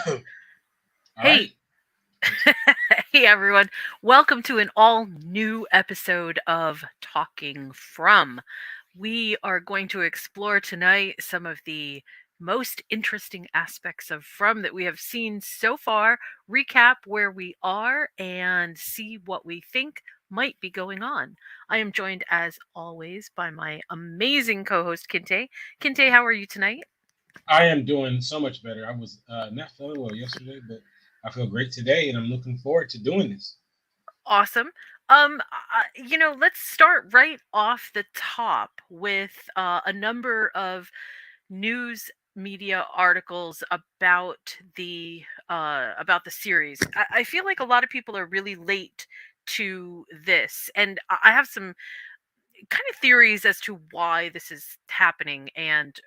All right. Hey, hey everyone. Welcome to an all new episode of Talking From. We are going to explore tonight some of the most interesting aspects of From that we have seen so far, recap where we are, and see what we think might be going on. I am joined as always by my amazing co host, Kinte. Kinte, how are you tonight? I am doing so much better. I was not feeling well yesterday, but I feel great today, and I'm looking forward to doing this. Awesome. Let's start right off the top with a number of news media articles about the series. I feel like a lot of people are really late to this, and I have some kind of theories as to why this is happening and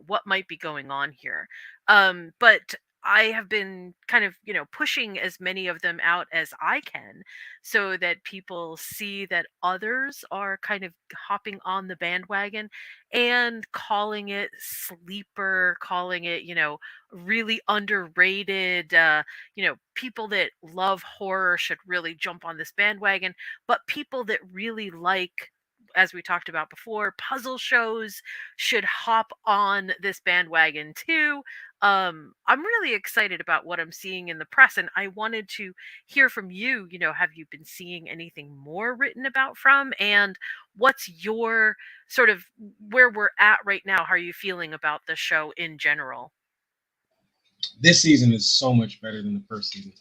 what might be going on here. But I have been kind of, pushing as many of them out as I can so that people see that others are kind of hopping on the bandwagon and calling it sleeper, calling it, really underrated. People that love horror should really jump on this bandwagon, but people that really like, as we talked about before, puzzle shows should hop on this bandwagon too. I'm really excited about what I'm seeing in the press, and I wanted to hear from you. Have you been seeing anything more written about From, and what's your sort of where we're at right now? How are you feeling about the show in general? This season is so much better than the first season.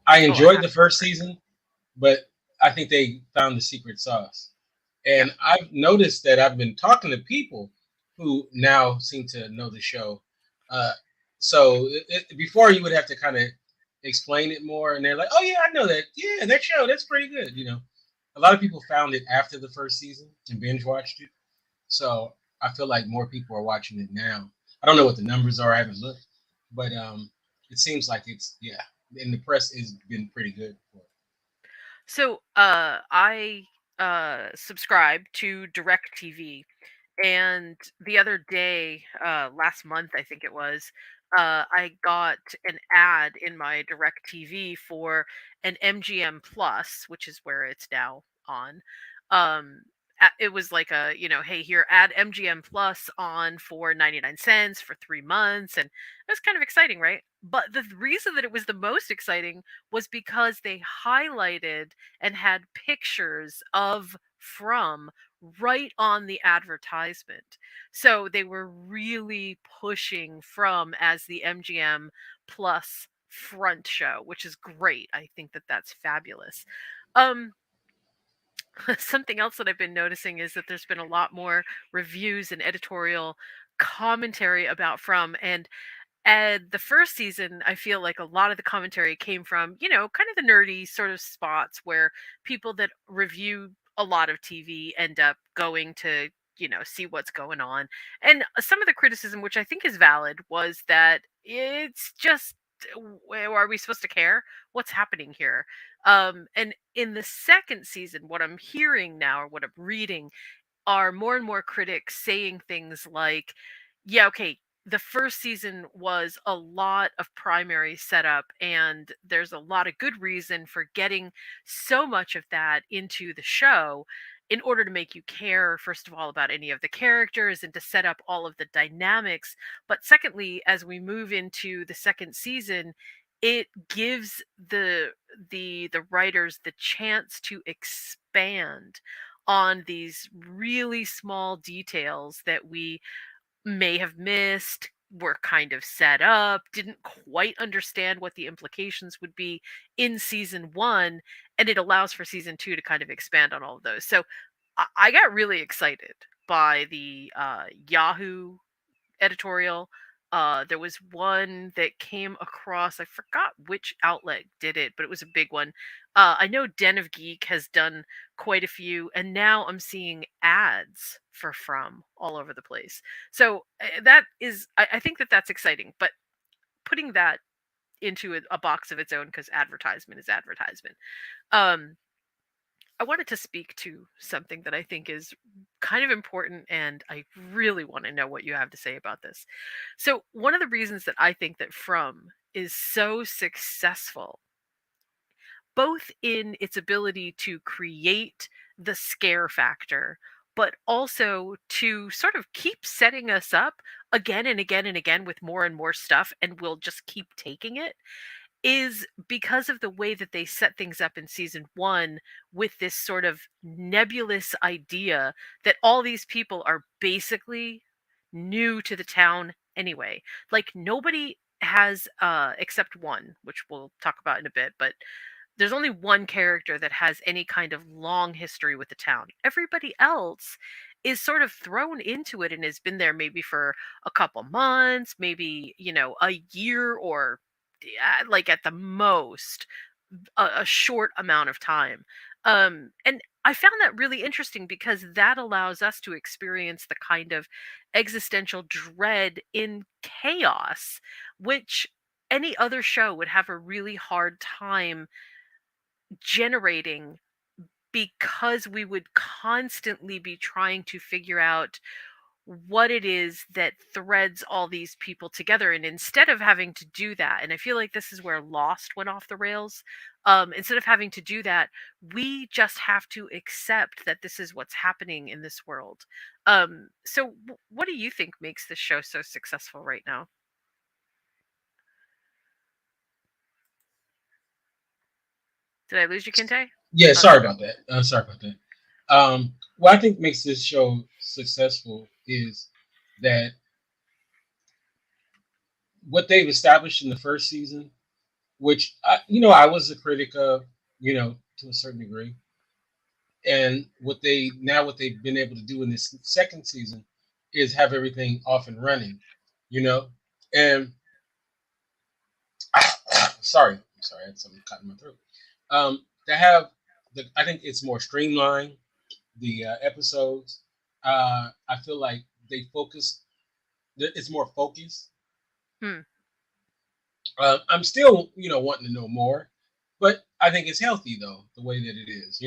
I Oh, enjoyed the first absolutely. season, but I think they found the secret sauce. Yeah. And I've noticed that I've been talking to people who now seem to know the show. Uh, before you would have to kind of explain it more, and they're like, "Oh yeah, I know that. Yeah, that show, that's pretty good." A lot of people found it after the first season and binge watched it. So I feel like more people are watching it now. I don't know what the numbers are. I haven't looked, but it seems like it's yeah. And the press has been pretty good for it. So, I subscribe to DirecTV, and the other day, last month I think it was, I got an ad in my DirecTV for an MGM Plus, which is where it's now on. Um, it was like a, hey, here, add MGM Plus on for 99 cents for 3 months. And it was kind of exciting, right? But the reason that it was the most exciting was because they highlighted and had pictures of From right on the advertisement. So they were really pushing From as the MGM Plus front show, which is great. I think that that's fabulous. Um, Something else that I've been noticing is that there's been a lot more reviews and editorial commentary about From, and the first season, I feel like a lot of the commentary came from, kind of the nerdy sort of spots where people that review a lot of TV end up going to, see what's going on. And some of the criticism, which I think is valid, was that it's just, are we supposed to care? What's happening here? And in the second season, what I'm hearing now, or what I'm reading, are more and more critics saying things like, yeah, okay, the first season was a lot of primary setup, and there's a lot of good reason for getting so much of that into the show in order to make you care, first of all, about any of the characters and to set up all of the dynamics. But secondly, as we move into the second season, it gives the writers the chance to expand on these really small details that we may have missed, were kind of set up, didn't quite understand what the implications would be in season one, and it allows for season two to kind of expand on all of those. So I got really excited by the Yahoo editorial. There was one that came across, I forgot which outlet did it, but it was a big one. I know Den of Geek has done quite a few, and now I'm seeing ads for From all over the place. So that is, I think that that's exciting, but putting that into a box of its own, because advertisement is advertisement. Um, I wanted to speak to something that I think is kind of important, and I really want to know what you have to say about this. So, one of the reasons that I think that From is so successful, both in its ability to create the scare factor, but also to sort of keep setting us up again and again and again with more and more stuff, and we'll just keep taking it, is because of the way that they set things up in season 1 with this sort of nebulous idea that all these people are basically new to the town anyway. Like, nobody has except one, which we'll talk about in a bit, but there's only one character that has any kind of long history with the town. Everybody else is sort of thrown into it and has been there maybe for a couple months, maybe, a year, or like at the most a short amount of time. And I found that really interesting because that allows us to experience the kind of existential dread in chaos, which any other show would have a really hard time generating, because we would constantly be trying to figure out what it is that threads all these people together. And instead of having to do that, and I feel like this is where Lost went off the rails, instead of having to do that, we just have to accept that this is what's happening in this world. So what do you think makes this show so successful right now? Did I lose you, Kinte? Yeah, Oh, there sorry we about that. Sorry about that. What I think makes this show successful is that what they've established in the first season, which I was a critic of, to a certain degree, and what they've been able to do in this second season is have everything off and running, you know, and sorry, I had something caught in my throat. To have I think it's more streamlined. The episodes, I feel like they focus. It's more focused. Hmm. I'm still, wanting to know more, but I think it's healthy though the way that it is.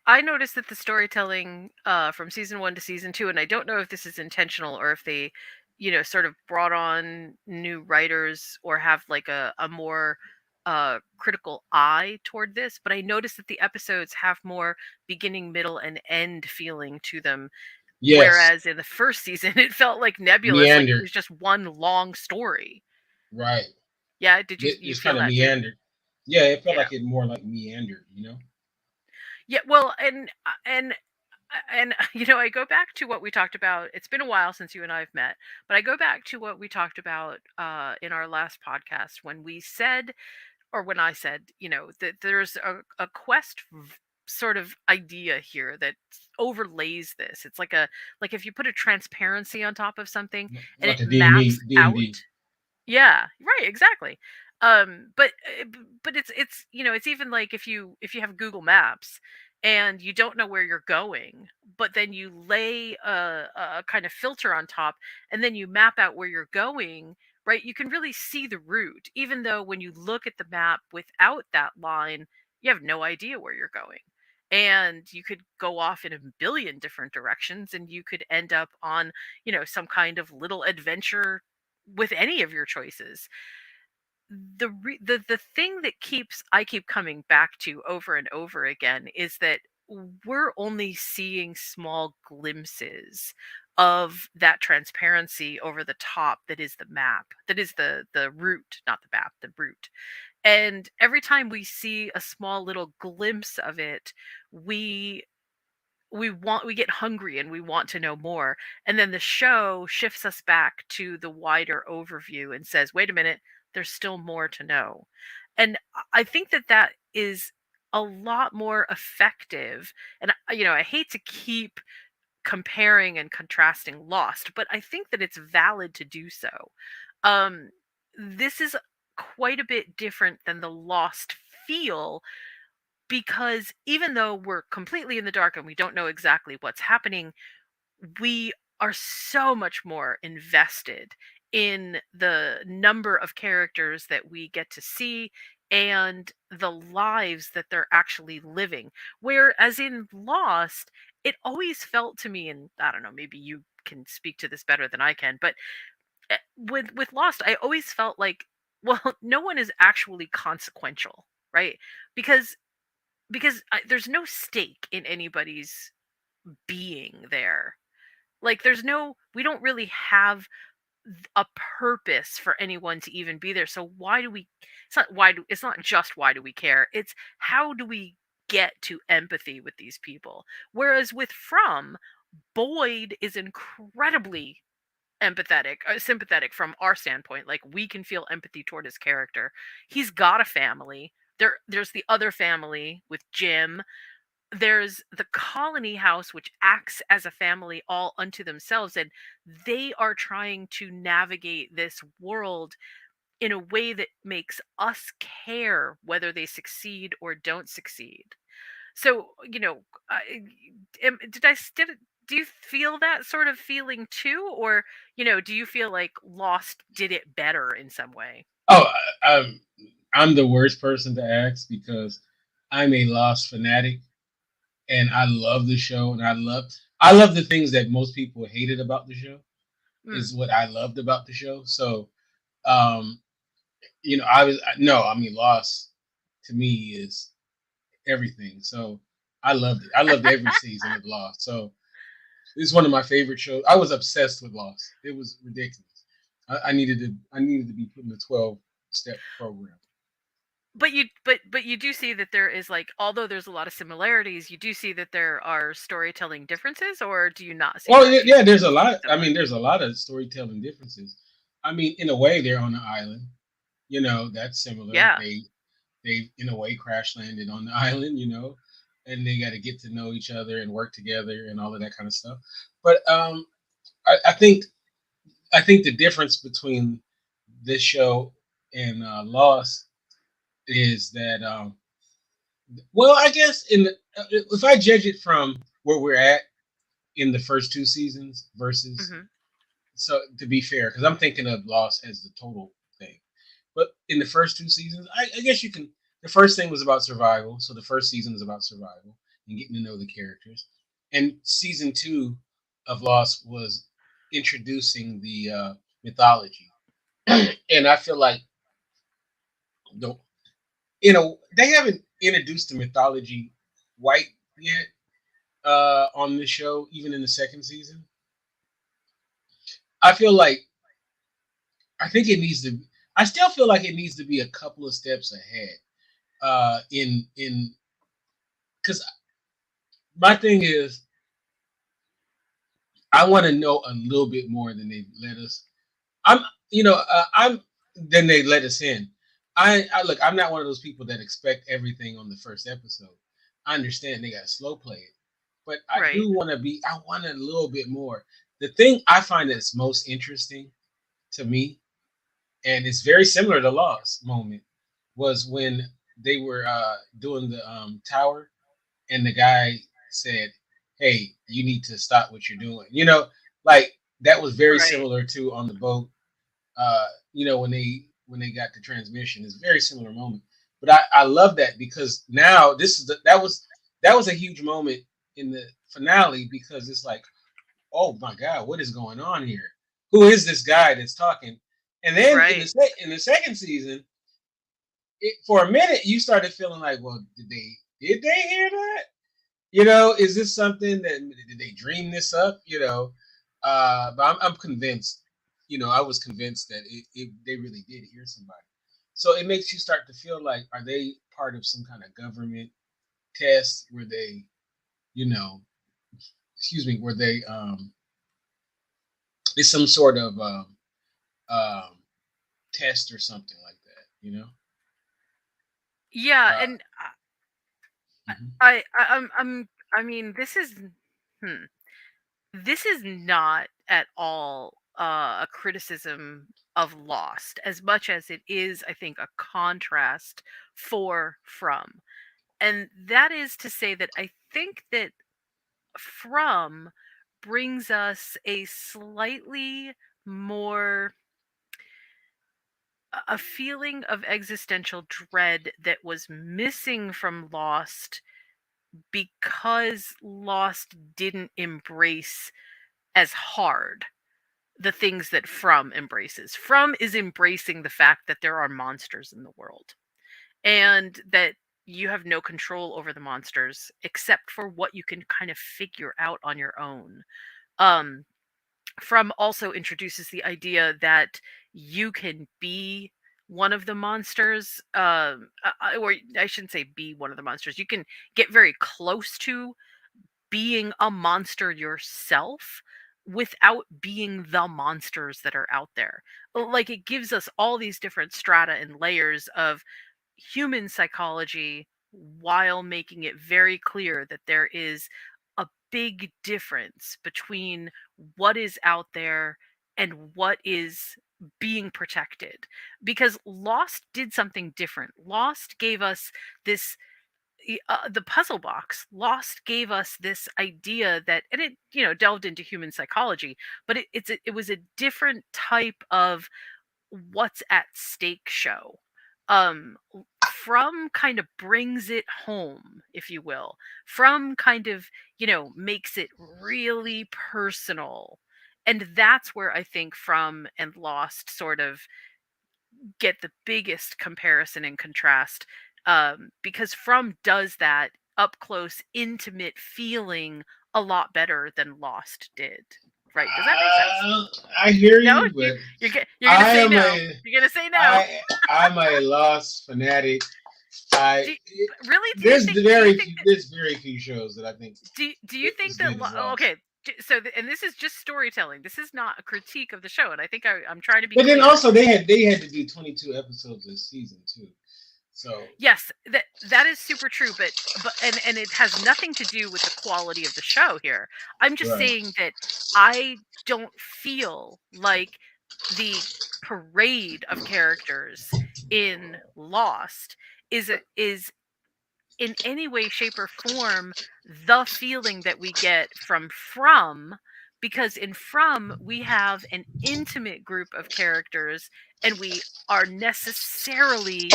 I noticed that the storytelling from season 1 to season 2, and I don't know if this is intentional or if they, sort of brought on new writers or have like a more critical eye toward this, but I noticed that the episodes have more beginning, middle, and end feeling to them. Yes, Whereas in the first season, it felt like nebulous, like it meandered. was just one long story. Right. Yeah, did you It's feel kind of that too? meandered. Yeah, it felt Yeah. like it more like meandered. Yeah, well, and I go back to what we talked about. It's been a while since you and I have met, but I go back to what we talked about in our last podcast when we said, or when I said, that there's a sort of idea here that overlays this. It's like if you put a transparency on top of something and Like it a maps out. D&D. Yeah, right, exactly. But it's even like if you have Google Maps and you don't know where you're going, but then you lay a kind of filter on top, and then you map out where you're going, right? You can really see the route, even though when you look at the map without that line, you have no idea where you're going. And you could go off in a billion different directions, and you could end up on, some kind of little adventure with any of your choices. The thing that keeps I keep coming back to over and over again is that we're only seeing small glimpses of that transparency over the top that is the map, that is the route, not the map, the route. And every time we see a small little glimpse of it, we we get hungry and we want to know more, and then the show shifts us back to the wider overview and says, wait a minute, there's still more to know. And I think that that is a lot more effective. And I hate to keep comparing and contrasting Lost, but I think that it's valid to do so. This is quite a bit different than the Lost feel, because even though we're completely in the dark and we don't know exactly what's happening, we are so much more invested in the number of characters that we get to see and the lives that they're actually living. Whereas in Lost, it always felt to me, and I don't know, maybe you can speak to this better than I can, but With Lost, I always felt like, well, no one is actually consequential, right? Because there's no stake in anybody's being there. Like there's no we don't really have a purpose for anyone to even be there. So why do we it's not just why do we care? It's how do we get to empathy with these people? Whereas with From, Boyd is incredibly sympathetic from our standpoint. Like we can feel empathy toward his character. He's got a family. There's the other family with Jim. There's the colony house, which acts as a family all unto themselves, and they are trying to navigate this world in a way that makes us care whether they succeed or don't succeed. So, did I did do you feel that sort of feeling too, or do you feel like Lost did it better in some way? Oh, I'm the worst person to ask because I'm a Lost fanatic, and I love the show, and I love the things that most people hated about the show Mm. is what I loved about the show. So, um, I was no, I mean, Lost to me is everything. So I loved it. I loved every season of Lost. So it's one of my favorite shows. I was obsessed with Lost. It was ridiculous. I needed to be put in the 12-step program. But you do see that there is, like, although there's a lot of similarities, you do see that there are storytelling differences, or do you not see Oh that? yeah, Do you yeah. see There's them a being lot. I similar? mean, there's a lot of storytelling differences. I mean, in a way, they're on an island. That's similar. Yeah. They in a way crash landed on the island. And they got to get to know each other and work together and all of that kind of stuff. But I think the difference between this show and Lost is that well, I guess if I judge it from where we're at in the first two seasons versus Mhm. so to be fair, because I'm thinking of Lost as the total thing. But in the first two seasons, I guess you can. The first thing was about survival, so the first season is about survival and getting to know the characters. And season two of Lost was introducing the mythology, and I feel like the they haven't introduced the mythology quite yet on this show, even in the second season. I feel like I think it needs to. I still feel like it needs to be a couple of steps ahead. In because my thing is, I want to know a little bit more than they let us. I'm, I'm Then they let us in. I look. I'm not one of those people that expect everything on the first episode. I understand they got to slow play it, but I Right. do want to be. I want a little bit more. The thing I find that's most interesting to me, and it's very similar to Lost moment, was when they were doing the tower, and the guy said, "Hey, you need to stop what you're doing." Like that was very Right. similar to on the boat. When they got the transmission, it's a very similar moment. But I love that because now that was a huge moment in the finale because it's like, oh my god, what is going on here? Who is this guy that's talking? And then in Right. the second season, for a minute you started feeling like, well, did they hear that? Is this something that did they dream this up? But I'm convinced. I was convinced that they really did hear somebody. So it makes you start to feel like, are they part of some kind of government test where they, you know, excuse me, where they it's some sort of um, test or something like that. Yeah, Uh, and mhm. I mean, hmm, this is not at all a criticism of Lost as much as it is, I think, a contrast for From. And that is to say that I think that From brings us a slightly more a feeling of existential dread that was missing from Lost because Lost didn't embrace as hard. the things that From embraces. From is embracing the fact that there are monsters in the world and that you have no control over the monsters except for what you can kind of figure out on your own. Um, From also introduces the idea that you can be one of the monsters, or I shouldn't say be one of the monsters. You can get very close to being a monster yourself without being the monsters that are out there. Like it gives us all these different strata and layers of human psychology while making it very clear that there is a big difference between what is out there and what is being protected, because Lost did something different. Lost gave us this the puzzle box. Lost gave us this idea that, and it delved into human psychology, but it was a different type of what's at stake show. From kind of brings it home, if you will. From kind of makes it really personal, and that's where I think From and Lost sort of get the biggest comparison and contrast, because From does that up close, intimate feeling a lot better than Lost did. Right? Does that make sense? I hear No, you, but you're gonna I say am no. a You're gonna say no. I I'm a Lost fanatic. I Do you, really? there's Do you very think few, there's very few shows that I think do you think as that good as Lost. okay? So and this is just storytelling. This is not a critique of the show, and I think I'm trying to be But then clear. also they had to do 22 episodes this season too. So Yes, that is super true, but and it has nothing to do with the quality of the show here. I'm just right. saying that I don't feel like the parade of characters in Lost is in any way, shape, or form the feeling that we get from, because in From we have an intimate group of characters and we are necessarily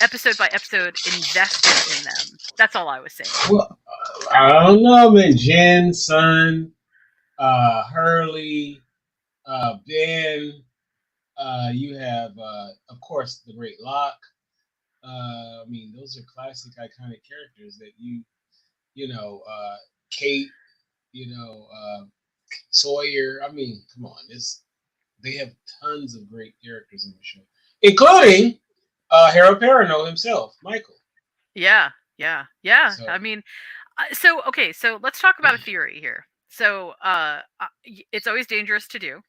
episode by episode invested in them. That's all I was saying. Well, I don't know, man. Jen, Sun, Hurley, Ben. You have, of course, the Great Lock. I mean, those are classic, iconic characters that Kate, you know, Sawyer. I mean, come on, they have tons of great characters in the show, including Harold Perrineau himself, Michael. Yeah, yeah, yeah. So, I mean, so okay, so let's talk about a theory here. So, it's always dangerous to do, okay.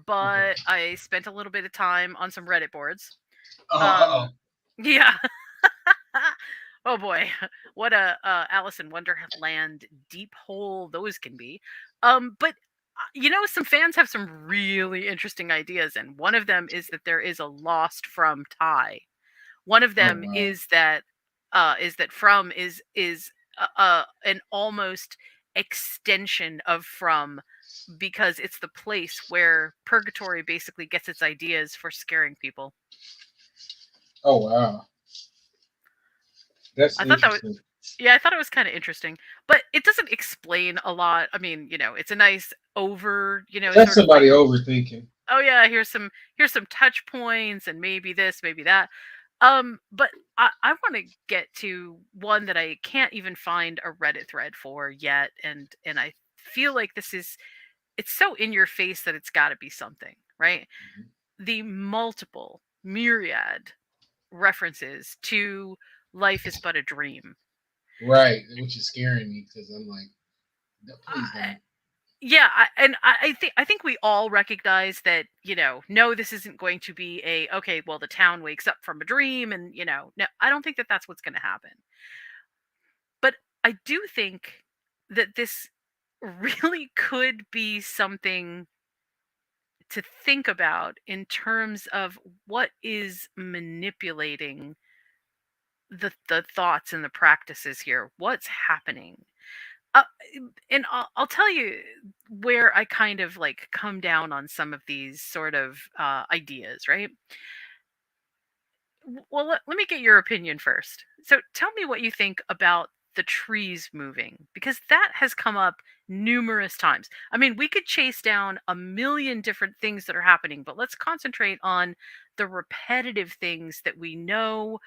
but I spent a little bit of time on some Reddit boards. Oh, Yeah. Oh boy, what a Alice in Wonderland deep hole those can be. But some fans have some really interesting ideas, and one of them is that there is a Lost From tie. One of oh them wow. is that From is an almost extension of From, because it's the place where Purgatory basically gets its ideas for scaring people. Oh wow. That's I thought that was interesting. Yeah, I thought it was kind of interesting, but it doesn't explain a lot. I mean, it's a nice That's sort of like, somebody overthinking. oh yeah, here's some touch points and maybe this, maybe that. But I want to get to one that I can't even find a Reddit thread for yet, and I feel like it's so in your face that it's got to be something, right? The multiple myriad references to life is but a dream. Right, which is scaring me because I'm like, no, please don't. Yeah, I think we all recognize that, no, this isn't going to be a, okay, well, the town wakes up from a dream, and no, I don't think that that's what's going to happen. But I do think that this really could be something to think about in terms of what is manipulating the thoughts and the practices here. What's happening? Uh, and I'll tell you where I kind of like come down on some of these sort of ideas, right? Well, let me get your opinion first. So tell me what you think about the trees moving, because that has come up numerous times. I mean, we could chase down a million different things that are happening, but let's concentrate on the repetitive things that we know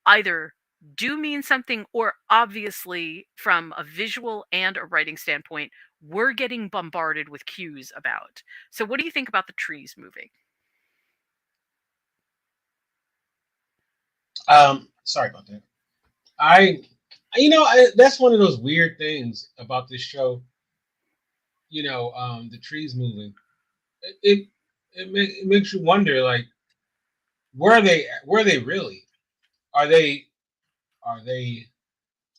either do mean something or obviously from a visual and a writing standpoint we're getting bombarded with cues about. So what do you think about the trees moving? Sorry about that. I, that's one of those weird things about this show. The trees moving. It makes you wonder, like, where are they? Where are they really? Are they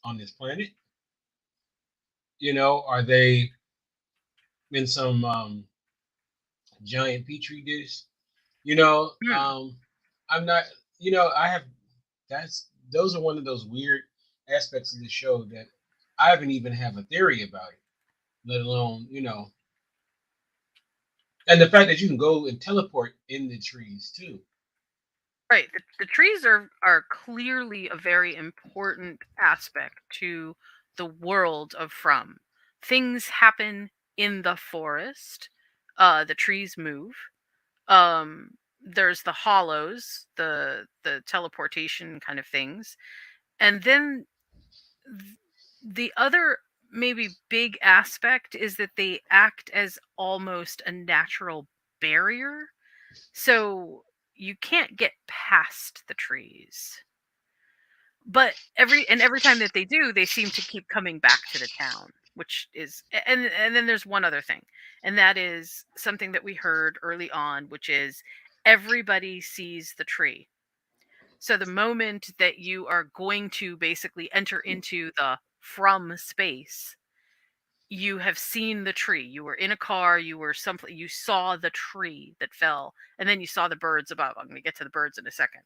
on this planet? Are they in some giant petri dish? You know, Hmm. I'm not. I have. Those are one of those weird aspects of the show that I haven't even have a theory about it, let alone and the fact that you can go and teleport in the trees too. Right. The trees are clearly a very important aspect to the world of From. Things happen in the forest. The trees move. There's the hollows, the teleportation kind of things, and then the other maybe big aspect is that they act as almost a natural barrier, so you can't get past the trees. But every time that they do, they seem to keep coming back to the town, which is and then there's one other thing, and that is something that we heard early on, which is everybody sees the tree. So the moment that you are going to basically enter into the From space, you have seen the tree. You were in a car, you were someplace, you saw the tree that fell, and then you saw the birds above. I'm going to get to the birds in a second.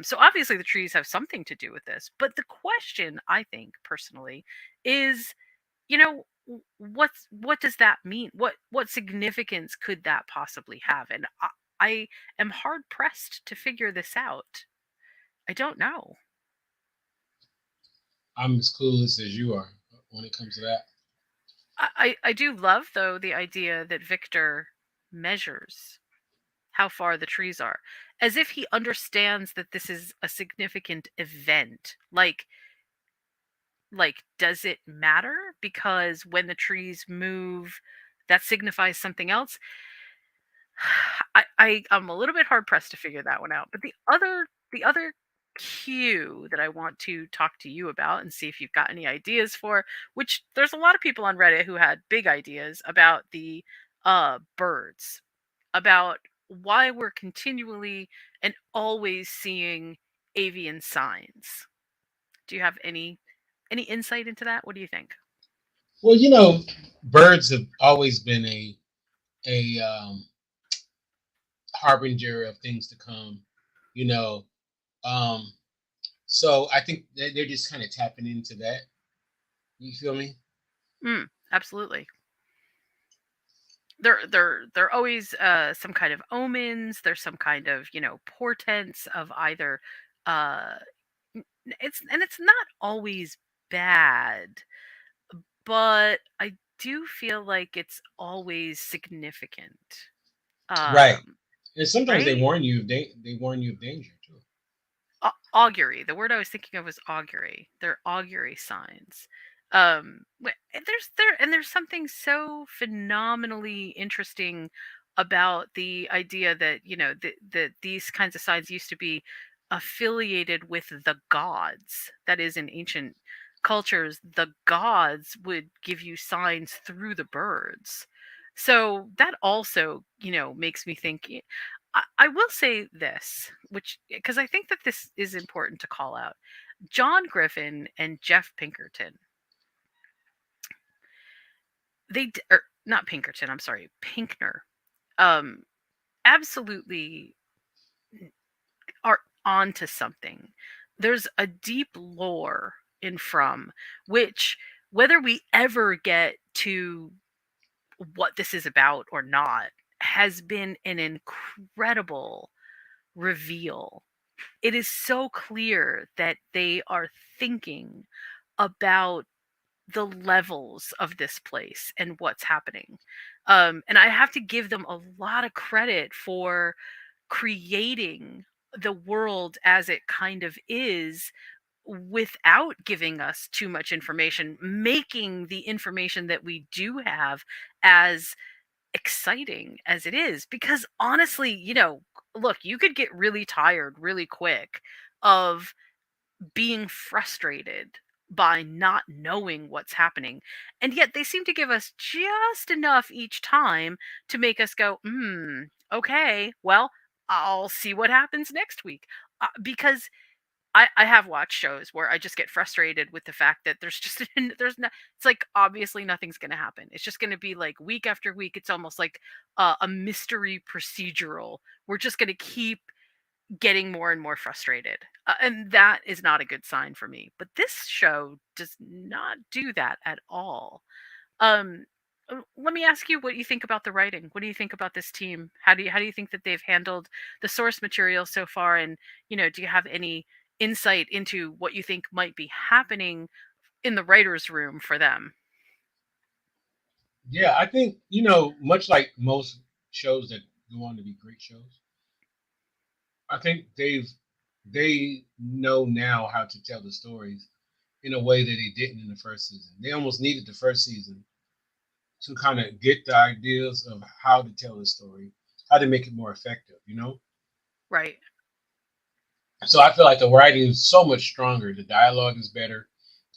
So obviously the trees have something to do with this, but the question I think personally is, what does that mean? What significance could that possibly have? And I am hard pressed to figure this out. I don't know. I'm as clueless as you are when it comes to that. I do love though the idea that Victor measures how far the trees are, as if he understands that this is a significant event. Like, does it matter? Because when the trees move, that signifies something else. I'm a little bit hard pressed to figure that one out. But the other cue that I want to talk to you about and see if you've got any ideas for, which there's a lot of people on Reddit who had big ideas about the birds, about why we're continually and always seeing avian signs. Do you have any insight into that? What do you think? Well, birds have always been a harbinger of things to come. You know, um, so I think they're just kind of tapping into that. You feel me? Absolutely. They're always some kind of omens. There's some kind of portents of either uh it's not always bad, but I do feel like it's always significant. Right. Um, And sometimes they right? warn you. They warn you of danger too. Augury. The word I was thinking of was augury. They're augury signs. There's something so phenomenally interesting about the idea that that these kinds of signs used to be affiliated with the gods. That is, in ancient cultures, the gods would give you signs through the birds. So that also, makes me think. I will say this, which because I think that this is important to call out. John Griffin and Jeff Pinkerton, or not Pinkerton, I'm sorry, Pinkner, um, absolutely are onto something. There's a deep lore in From, which whether we ever get to what this is about or not, has been an incredible reveal. It is so clear that they are thinking about the levels of this place and what's happening. And I have to give them a lot of credit for creating the world as it kind of is without giving us too much information, making the information that we do have as exciting as it is. Because honestly, look, you could get really tired really quick of being frustrated by not knowing what's happening. And yet they seem to give us just enough each time to make us go, okay, well, I'll see what happens next week. Because I have watched shows where I just get frustrated with the fact that there's just there's no, it's like obviously nothing's going to happen. It's just going to be like week after week. It's almost like a mystery procedural. We're just going to keep getting more and more frustrated. And that is not a good sign for me. But this show does not do that at all. Um, Let me ask you what you think about the writing. What do you think about this team? How do you think that they've handled the source material so far? And do you have any insight into what you think might be happening in the writers' room for them? Yeah, I think much like most shows that go on to be great shows, I think they know now how to tell the stories in a way that they didn't in the first season. They almost needed the first season to kind of get the ideas of how to tell the story, how to make it more effective. Right. So I feel like the writing is so much stronger. The dialogue is better.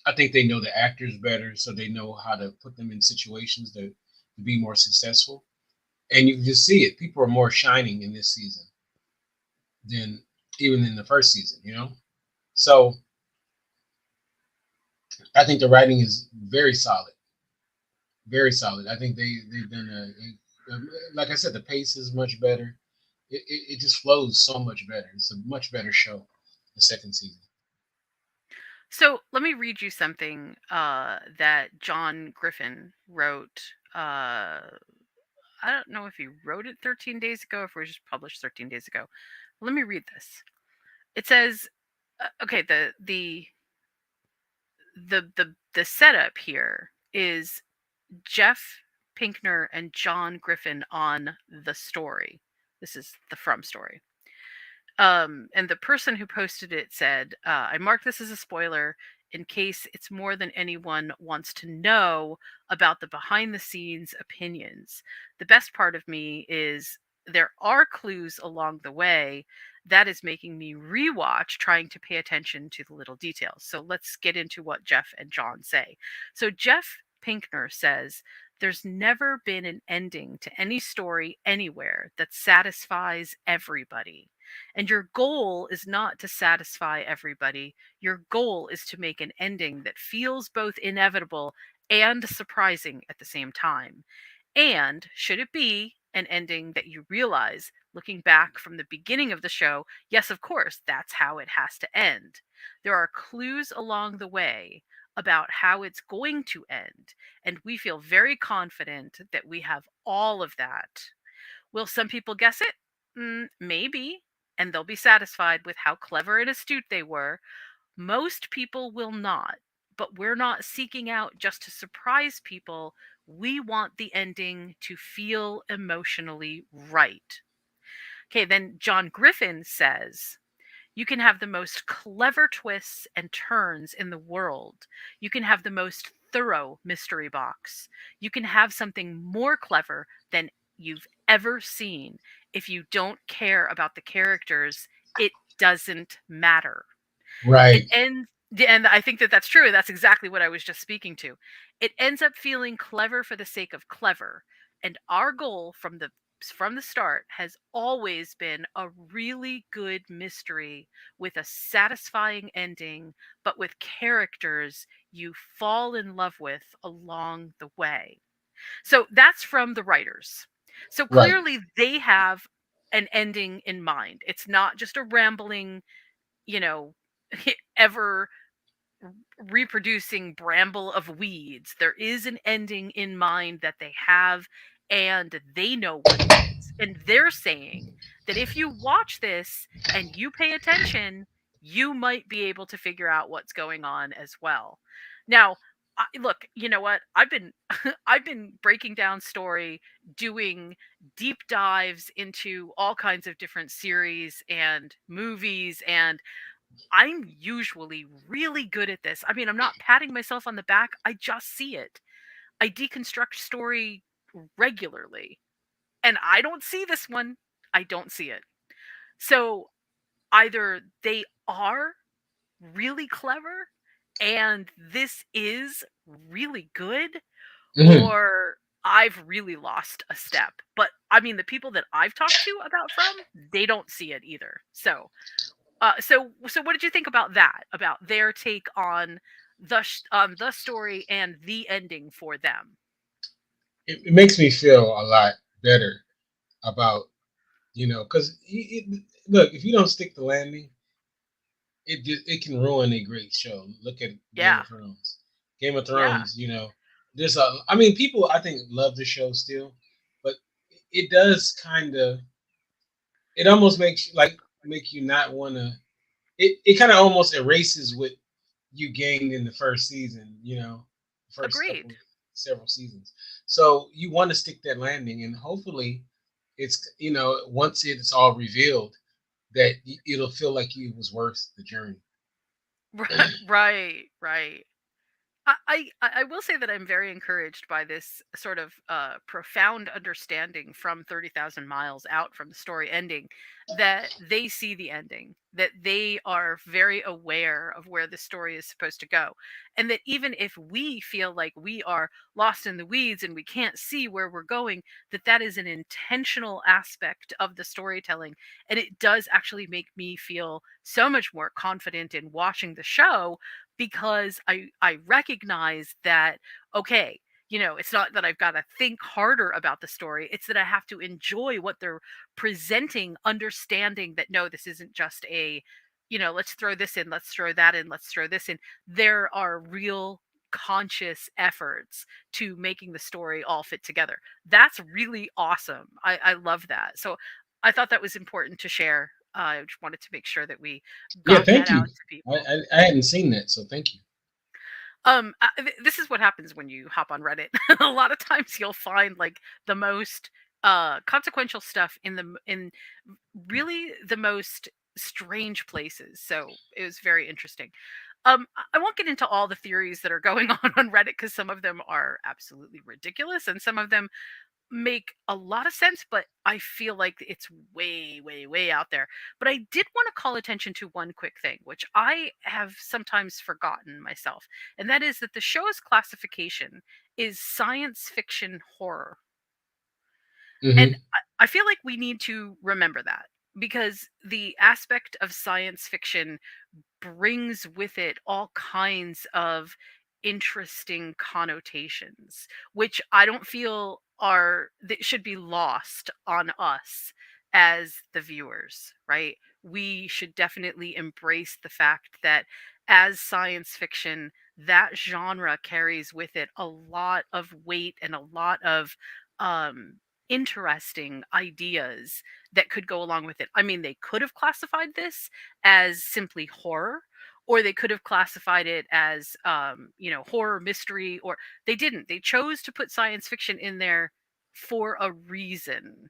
I think they know the actors better, so they know how to put them in situations to be more successful. And you can just see it. People are more shining in this season than even in the first season. So I think the writing is very solid, very solid. I think they've done like I said, the pace is much better. It just flows so much better. It's a much better show, the second season. So let me read you something that John Griffin wrote. I don't know if he wrote it 13 days ago, if it was just published 13 days ago. Let me read this. It says, okay, the setup here is Jeff Pinkner and John Griffin on the story. This is the From story. And the person who posted it said, I mark this as a spoiler in case it's more than anyone wants to know about the behind the scenes opinions. The best part of me is there are clues along the way that is making me rewatch, trying to pay attention to the little details. So let's get into what Jeff and John say. So Jeff Pinkner says, there's never been an ending to any story anywhere that satisfies everybody. And your goal is not to satisfy everybody. Your goal is to make an ending that feels both inevitable and surprising at the same time. And should it be an ending that you realize, looking back from the beginning of the show, yes, of course, that's how it has to end. There are clues along the way about how it's going to end, and we feel very confident that we have all of that. Will some people guess it? Maybe, and they'll be satisfied with how clever and astute they were. Most people will not, but we're not seeking out just to surprise people. We want the ending to feel emotionally right. Okay, then John Griffin says, you can have the most clever twists and turns in the world. You can have the most thorough mystery box. You can have something more clever than you've ever seen. If you don't care about the characters, it doesn't matter. It Right. ends, and I think that that's true. That's exactly what I was just speaking to. It ends up feeling clever for the sake of clever. And our goal from the start has always been a really good mystery with a satisfying ending, but with characters you fall in love with along the way. So that's from the writers. So Right. clearly they have an ending in mind. It's not just a rambling, you know, ever reproducing bramble of weeds. There is an ending in mind that they have, and they know what it is. And they're saying that if you watch this and you pay attention, you might be able to figure out what's going on as well. Now, Look, you know what? I've been I've been breaking down story, doing deep dives into all kinds of different series and movies, and I'm usually really good at this. I mean, I'm not patting myself on the back. I just see it. I deconstruct story regularly, and I don't see this one. I don't see it. So either they are really clever and this is really good, Mhm. or I've really lost a step. But I mean, the people that I've talked to about From, they don't see it either. So what did you think about that? About their take on on the story and the ending for them? It makes me feel a lot better about, because look, if you don't stick the landing, it can ruin a great show. Look at Game Yeah, of Thrones. Game of yeah, Thrones, there's I mean, people I think love the show still, but it does kind of, it almost makes make you not want to. It kind of almost erases what you gained in the first season, first agreed. couple several seasons. So you want to stick that landing, and hopefully, it's once it's all revealed that it'll feel like it was worth the journey. Right, right. I will say that I'm very encouraged by this sort of profound understanding from 30,000 miles out from the story ending, that they see the ending, that they are very aware of where the story is supposed to go. And that even if we feel like we are lost in the weeds and we can't see where we're going, that that is an intentional aspect of the storytelling. And it does actually make me feel so much more confident in watching the show, because I recognize that, okay, it's not that I've got to think harder about the story, it's that I have to enjoy what they're presenting, understanding that no, this isn't just a, let's throw this in, let's throw that in, let's throw this in. There are real conscious efforts to making the story all fit together. That's really awesome. I love that. So I thought that was important to share. I just wanted to make sure that we Yeah, got that thank out you. to I, people. I hadn't seen that, so thank you. This is what happens when you hop on Reddit. A lot of times you'll find like the most consequential stuff in really the most strange places. So it was very interesting. I won't get into all the theories that are going on Reddit, because some of them are absolutely ridiculous and some of them make a lot of sense, but I feel like it's way, way, way out there. But I did want to call attention to one quick thing, which I have sometimes forgotten myself, and that is that the show's classification is science fiction horror. And Hmm. I feel like we need to remember that, because the aspect of science fiction brings with it all kinds of interesting connotations, which I don't feel are that should be lost on us as the viewers, right? We should definitely embrace the fact that as science fiction, that genre carries with it a lot of weight and a lot of um interesting ideas that could go along with it. I mean, they could have classified this as simply horror, or they could have classified it as horror mystery, or they didn't. They chose to put science fiction in there for a reason.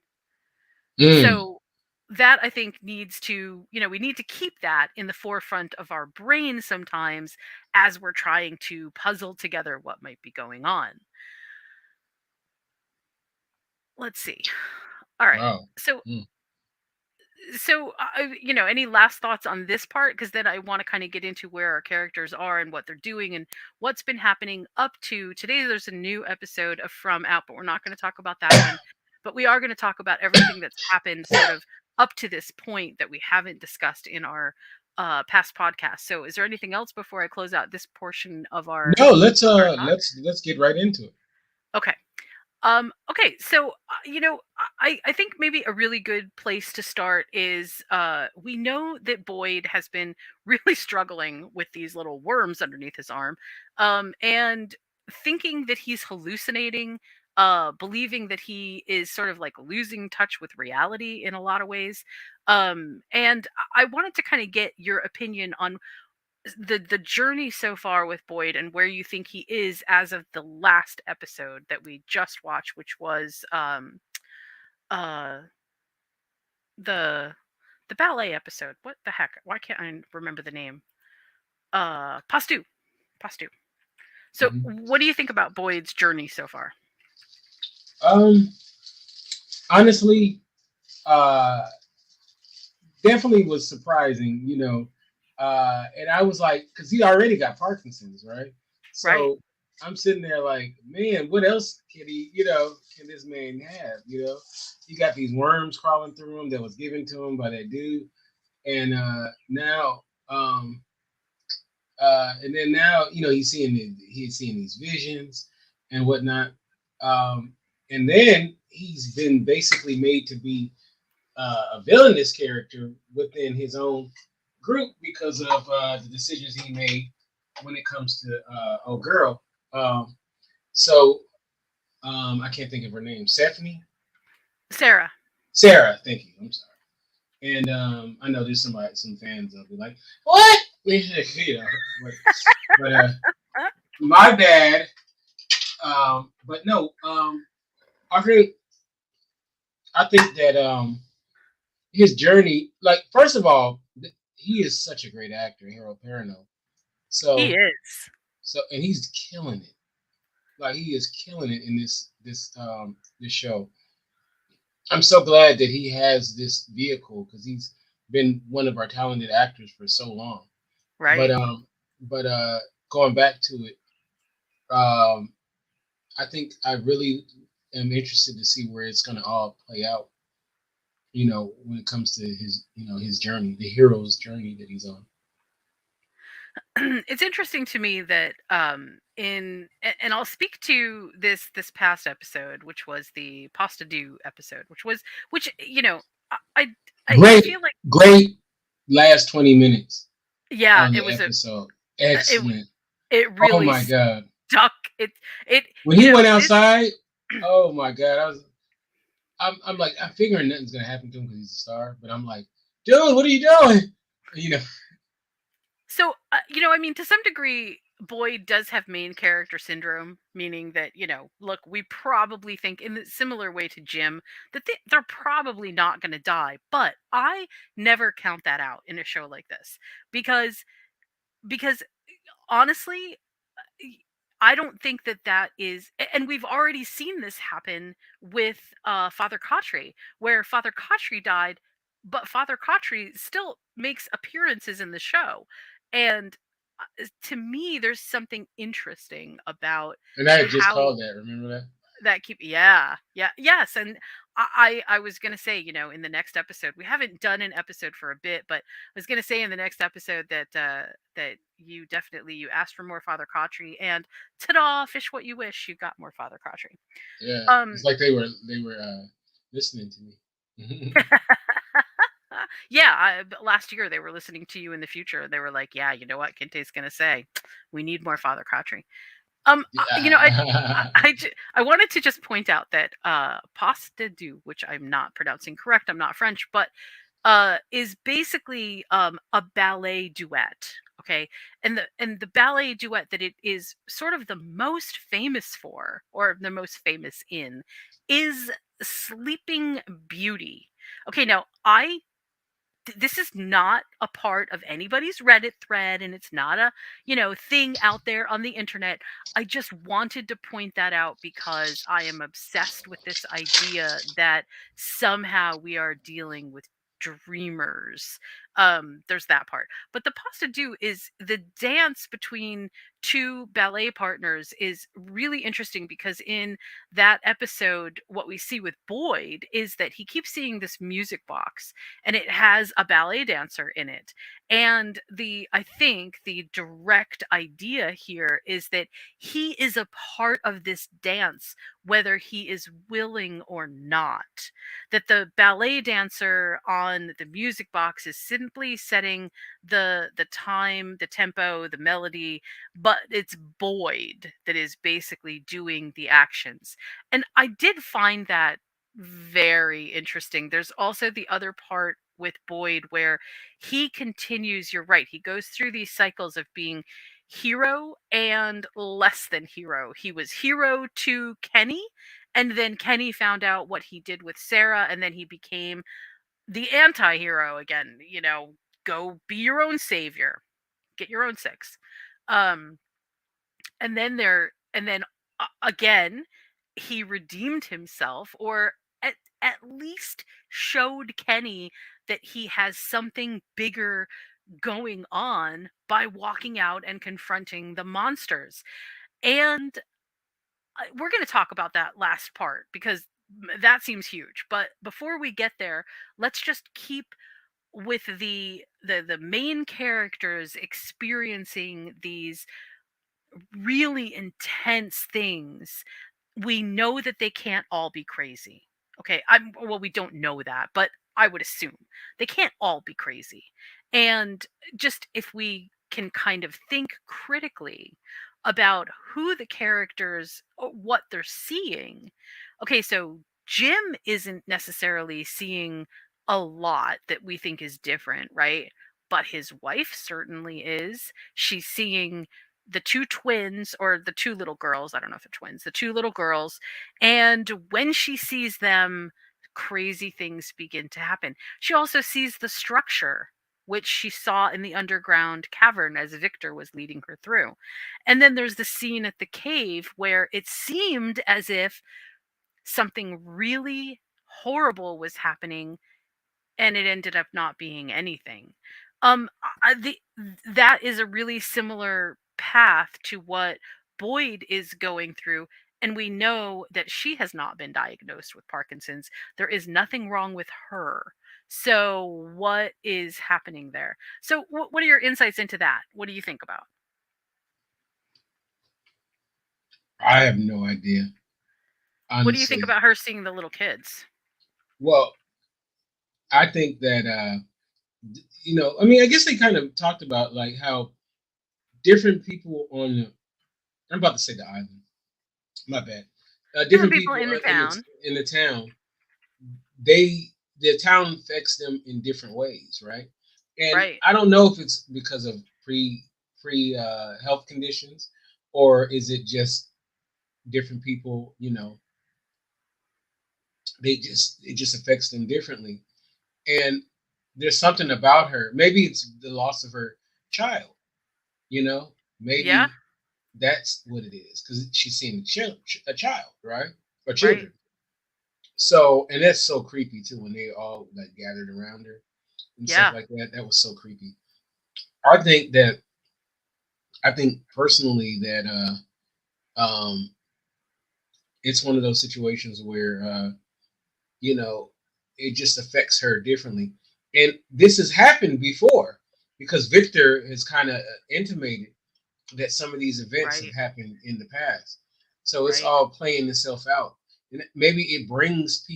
Mm. So that, I think, needs to, we need to keep that in the forefront of our brain sometimes as we're trying to puzzle together what might be going on. Let's see. All right. Wow. So Mm. any last thoughts on this part? Because then I want to kind of get into where our characters are and what they're doing and what's been happening up to today. There's a new episode of From out, but we're not going to talk about that one. But we are going to talk about everything that's happened sort of up to this point that we haven't discussed in our past podcast. So, is there anything else before I close out this portion No, let's of our talk? let's get right into it. Okay. Okay, so I think maybe a really good place to start is we know that Boyd has been really struggling with these little worms underneath his arm, and thinking that he's hallucinating, believing that he is sort of like losing touch with reality in a lot of ways. And I wanted to kind of get your opinion on the journey so far with Boyd and where you think he is as of the last episode that we just watched, which was uh the the ballet episode. What the heck? Why can't I remember the name? Pastu. Pastu. So Mhm. what do you think about Boyd's journey so far? Um, honestly, uh, definitely was surprising, and I was like, because he already got Parkinson's, right? Right. So I'm sitting there like, man, what else can can this man have? He got these worms crawling through him that was given to him by that dude, and now, and then now, he's seeing these visions and whatnot, um, and then he's been basically made to be a villainous character within his own group because of the decisions he made when it comes to old girl. So I can't think of her name. Stephanie, Sarah. Sarah. Thank you. I'm sorry. And I know there's some fans of it like what, but, but my bad. But no, I think I think that his journey, like first of all, he is such a great actor, Harold Perrineau. He So is. and he's killing it. Like he is killing it in this show. I'm so glad that he has this vehicle because he's been one of our talented actors for so long. But Right. but going back to it, um, I think I really am interested to see where it's going to all play out. When it comes to his journey, the hero's journey that he's on. It's interesting to me that and I'll speak to this past episode, which was the Pasta Do episode, which I I, I Great, feel like great last 20 minutes yeah, on it the was a episode. it Excellent. it Oh really my God. stuck. It When you he know went this outside, oh my God. I'm like, I'm figuring nothing's going to happen to him because he's a star. But I'm like, dude, what are you doing? You know, So, I mean, to some degree, Boyd does have main character syndrome, meaning that, look, we probably think in a similar way to Jim that they're probably not going to die. But I never count that out in a show like this because because honestly, y- I don't think that that is, and we've already seen this happen with Father Kotri, where Father Kotri died, but Father Kotri still makes appearances in the show, and to me, there's something interesting about and I had just how called that. Remember that? that keep yes, and I was gonna say, in the next episode, we haven't done an episode for a bit, but I was gonna say in the next episode that that you asked for more Father Kotri, and ta-da, fish what you wish, you got more Father Kotri. Yeah. Um It's like they were listening to me. yeah, but last year they were listening to you in the future. They were like, yeah, you know what Kinte's gonna say? We need more Father Kotri. Yeah. I wanted to just point out that pasta do, which I'm not pronouncing correct, I'm not French, but is basically a ballet duet. Okay, and the ballet duet that it is sort of the most famous for, or the most famous in, is Sleeping Beauty. Okay, now this is not a part of anybody's Reddit thread, and it's not a, thing out there on the internet. I just wanted to point that out because I am obsessed with this idea that somehow we are dealing with dreamers. There's that part. But the pasta do is the dance between two ballet partners is really interesting because in that episode what we see with Boyd is that he keeps seeing this music box and it has a ballet dancer in it. And I think the direct idea here is that he is a part of this dance, whether he is willing or not. That the ballet dancer on the music box is simply setting the time, the tempo, the melody, but it's Boyd that is basically doing the actions. And I did find that very interesting. There's also the other part with Boyd where he continues, you're right, he goes through these cycles of being hero and less than hero. He was hero to Kenny, and then Kenny found out what he did with Sarah, and then he became the anti-hero again, go be your own savior, get your own six. Um and then again, he redeemed himself, or at least showed Kenny that he has something bigger going on by walking out and confronting the monsters. And we're going to talk about that last part because that seems huge. But before we get there, let's just keep with the main characters experiencing these really intense things. We know that they can't all be crazy. Okay, we don't know that, but I would assume they can't all be crazy. And just if we can kind of think critically about who the characters, what they're seeing. Okay, so Jim isn't necessarily seeing a lot that we think is different, right? But his wife certainly is. She's seeing the two twins, or the two little girls, I don't know if they're twins, the two little girls, and when she sees them, crazy things begin to happen. She also sees the structure which she saw in the underground cavern as Victor was leading her through. And then there's the scene at the cave where it seemed as if something really horrible was happening, and it ended up not being anything. That is a really similar path to what Boyd is going through, and we know that she has not been diagnosed with Parkinson's. There is nothing wrong with her. So, what is happening there? So, what are your insights into that? What do you think about? I have no idea, What do you think honestly. about her seeing the little kids? Well, I think that I mean, I guess they kind of talked about like how different people on the, I'm about to say the island. My bad. Different Different people people in the town, in the town, they the town affects them in different ways, right? And right? I don't know if it's because of pre health conditions, or is it just different people, it just affects them differently. And there's something about her. Maybe it's the loss of her child, you know? Yeah, Maybe that's what it is, because she's seeing a child, right? Or right. children. So, and that's so creepy too when they all like gathered around her and stuff Yeah, like that. That was so creepy. I think that I think personally that it's one of those situations where you know it just affects her differently, and this has happened before because Victor has kind of intimated that some of these events have right, happened in the past. So it's right. all playing itself out, and maybe it brings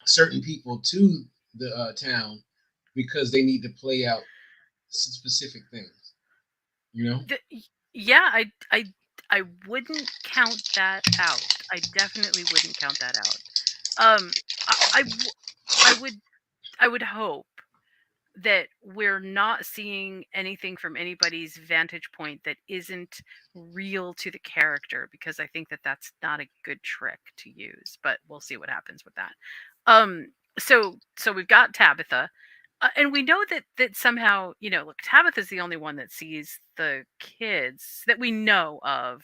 certain people to the town because they need to play out specific things. You know, Yeah, I wouldn't count that out. I definitely wouldn't count that out. Um, I, I, w- I would, I would hope that we're not seeing anything from anybody's vantage point that isn't real to the character, because I think that that's not a good trick to use. But we'll see what happens with that. Um, so we've got Tabitha. And we know that somehow, look, Tabitha's the only one that sees the kids that we know of.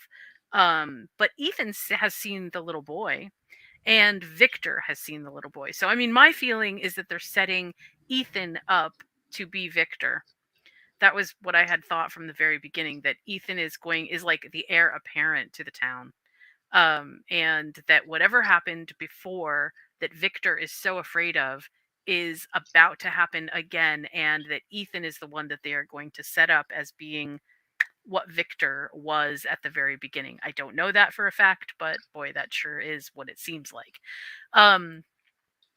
But Ethan has seen the little boy, and Victor has seen the little boy. So I mean, my feeling is that they're setting Ethan up to be Victor. That was what I had thought from the very beginning, that Ethan is like the heir apparent to the town. And that whatever happened before, that Victor is so afraid of, is about to happen again, and that Ethan is the one that they are going to set up as being what Victor was at the very beginning. I don't know that for a fact, but boy, that sure is what it seems like. Um,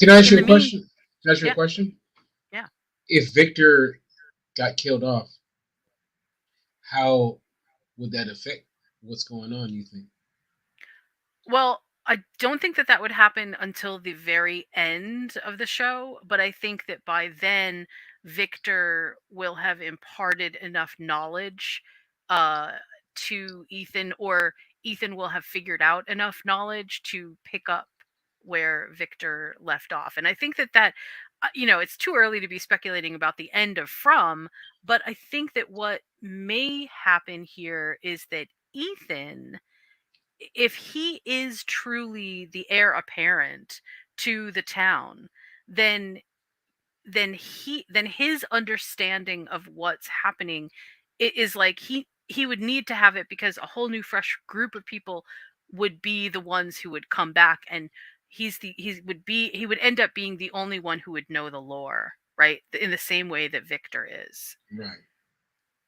can I ask in you the a mean, question? Can I ask you a yeah, question? yeah. If Victor got killed off, how would that affect what's going on? You think? Well, I don't think that that would happen until the very end of the show, but I think that by then Victor will have imparted enough knowledge uh to Ethan, or Ethan will have figured out enough knowledge to pick up where Victor left off. And I think that it's too early to be speculating about the end of From, but I think that what may happen here is that Ethan, if he is truly the heir apparent to the town, then then his understanding of what's happening is like he would need to have it, because a whole new fresh group of people would be the ones who would come back, and he would end up being the only one who would know the lore, right? In the same way that Victor is. Right.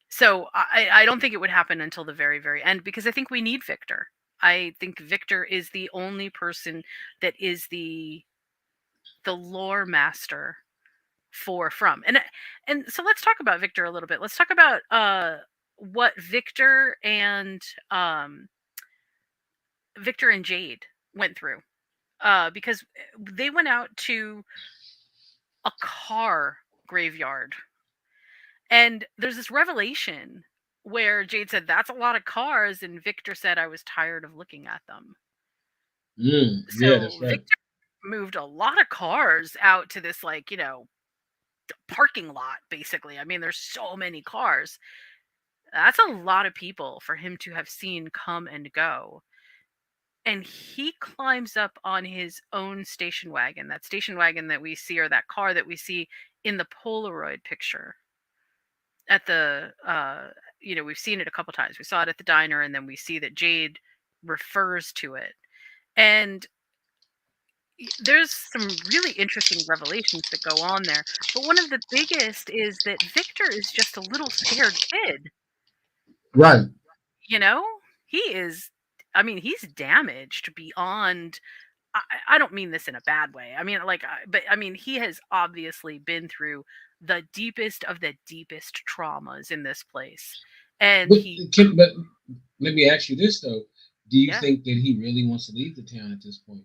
So I don't think it would happen until the very, very end, because I think we need Victor. I think Victor is the only person that is the lore master for From. And so let's talk about Victor a little bit. Let's talk about what Victor and Jade went through. Because they went out to a car graveyard, and there's this revelation where Jade said, "That's a lot of cars," and Victor said, "I was tired of looking at them." Yeah, that's So right. Victor moved a lot of cars out to this, like, parking lot, basically. I mean, there's so many cars. That's a lot of people for him to have seen come and go. And he climbs up on his own station wagon, that station wagon that we see, or that car that we see in the Polaroid picture at the we've seen it a couple times. We saw it at the diner, and then we see that Jade refers to it. And there's some really interesting revelations that go on there. But one of the biggest is that Victor is just a little scared kid. Right. You know, he is. I mean, he's damaged beyond. I don't mean this in a bad way. I mean, but I mean, he has obviously been through the deepest of the deepest traumas in this place, and But he, but let me ask you this though: do you yeah, think that he really wants to leave the town at this point?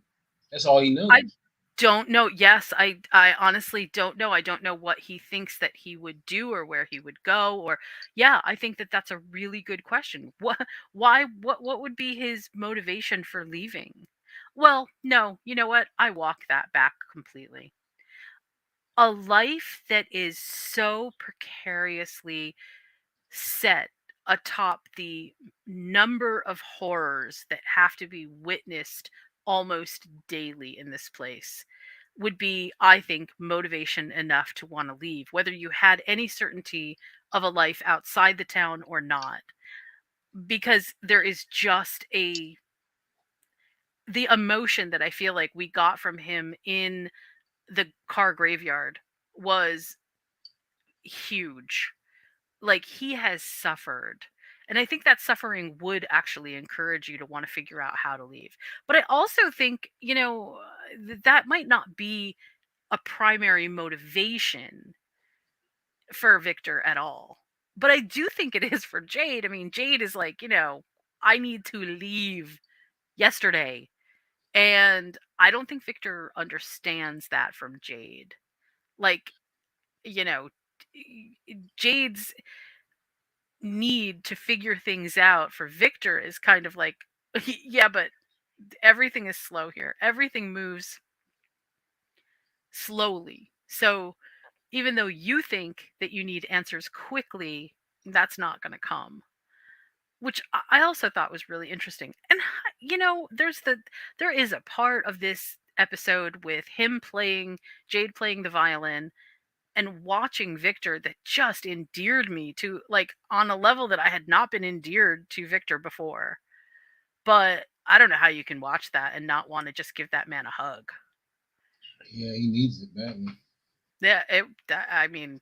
That's all he I knows. don't know. Yes, I honestly don't know. I don't know what he thinks that he would do, or where he would go, or yeah, I think that that's a really good question. What would be his motivation for leaving? Well, no, you know what? I walk that back completely. A life that is so precariously set atop the number of horrors that have to be witnessed almost daily in this place would be, I think, motivation enough to want to leave, whether you had any certainty of a life outside the town or not. Because there is just the emotion that I feel like we got from him in the car graveyard was huge. Like, he has suffered. And I think that suffering would actually encourage you to want to figure out how to leave. But I also think, that might not be a primary motivation for Victor at all. But I do think it is for Jade. I mean, Jade is like, I need to leave yesterday. And I don't think Victor understands that from Jade. Like, you know, Jade's need to figure things out for Victor is kind of like, yeah, but everything is slow here. Everything moves slowly. So even though you think that you need answers quickly, that's not going to come. Which I also thought was really interesting. And there is a part of this episode with him playing Jade playing the violin and watching Victor that just endeared me to, like, on a level that I had not been endeared to Victor before. But I don't know how you can watch that and not want to just give that man a hug. Yeah, he needs it badly. Yeah, I mean,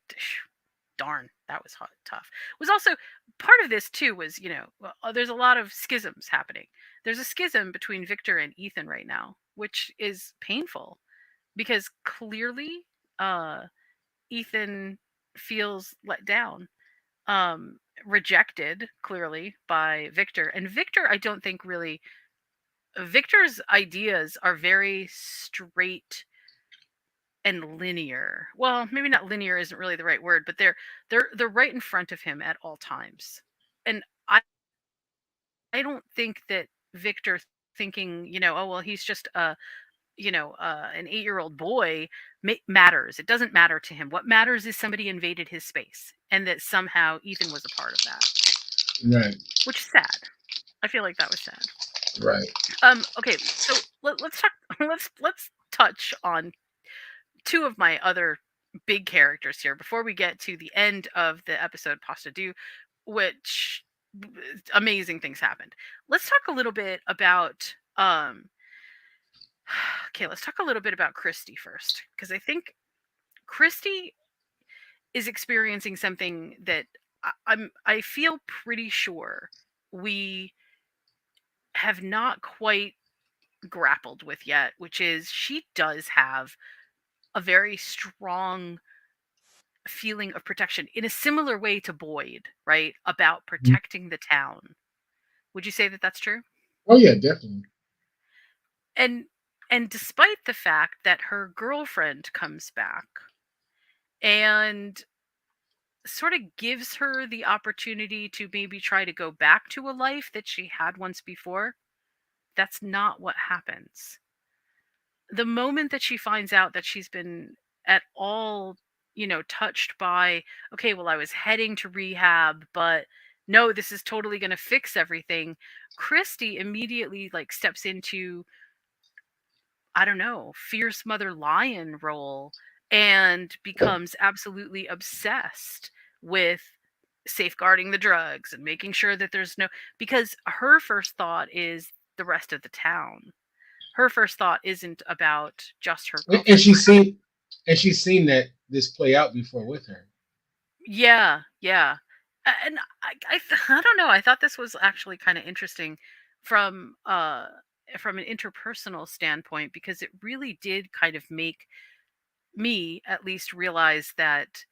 darn, that was tough. It was also part of this too was, there's a lot of schisms happening. There's a schism between Victor and Ethan right now, which is painful because clearly uh Ethan feels let down, rejected clearly by Victor. And Victor, I don't think really Victor's ideas are very straight and linear. Well, maybe not linear isn't really the right word, but they're right in front of him at all times. And I don't think that Victor thinking, oh well, he's just an 8-year-old boy matters. It doesn't matter to him. What matters is somebody invaded his space, and that somehow Ethan was a part of that, Right. which is sad. I feel like that was sad. Right. Okay, so let's talk. Let's touch on two of my other big characters here before we get to the end of the episode Pasta Do, which amazing things happened. Let's talk a little bit about okay, let's talk a little bit about Christy first, because I think Christy is experiencing something that I feel pretty sure we have not quite grappled with yet, which is she does have a very strong feeling of protection in a similar way to Boyd, right? About Mhm. protecting the town. Would you say that that's true? Oh yeah, definitely. And and despite the fact that her girlfriend comes back and sort of gives her the opportunity to maybe try to go back to a life that she had once before, that's not what happens. The moment that she finds out that she's been at all, touched by, okay, well, I was heading to rehab, but no, this is totally going to fix everything. Christy immediately like steps into, I don't know, fierce mother lion role and becomes absolutely obsessed with safeguarding the drugs and making sure that there's no, because her first thought is the rest of the town. Her first thought isn't about just her And girlfriend. she's seen that this play out before with her. Yeah, yeah. And I don't know. I thought this was actually kind of interesting from from an interpersonal standpoint, because it really did kind of make me at least realize that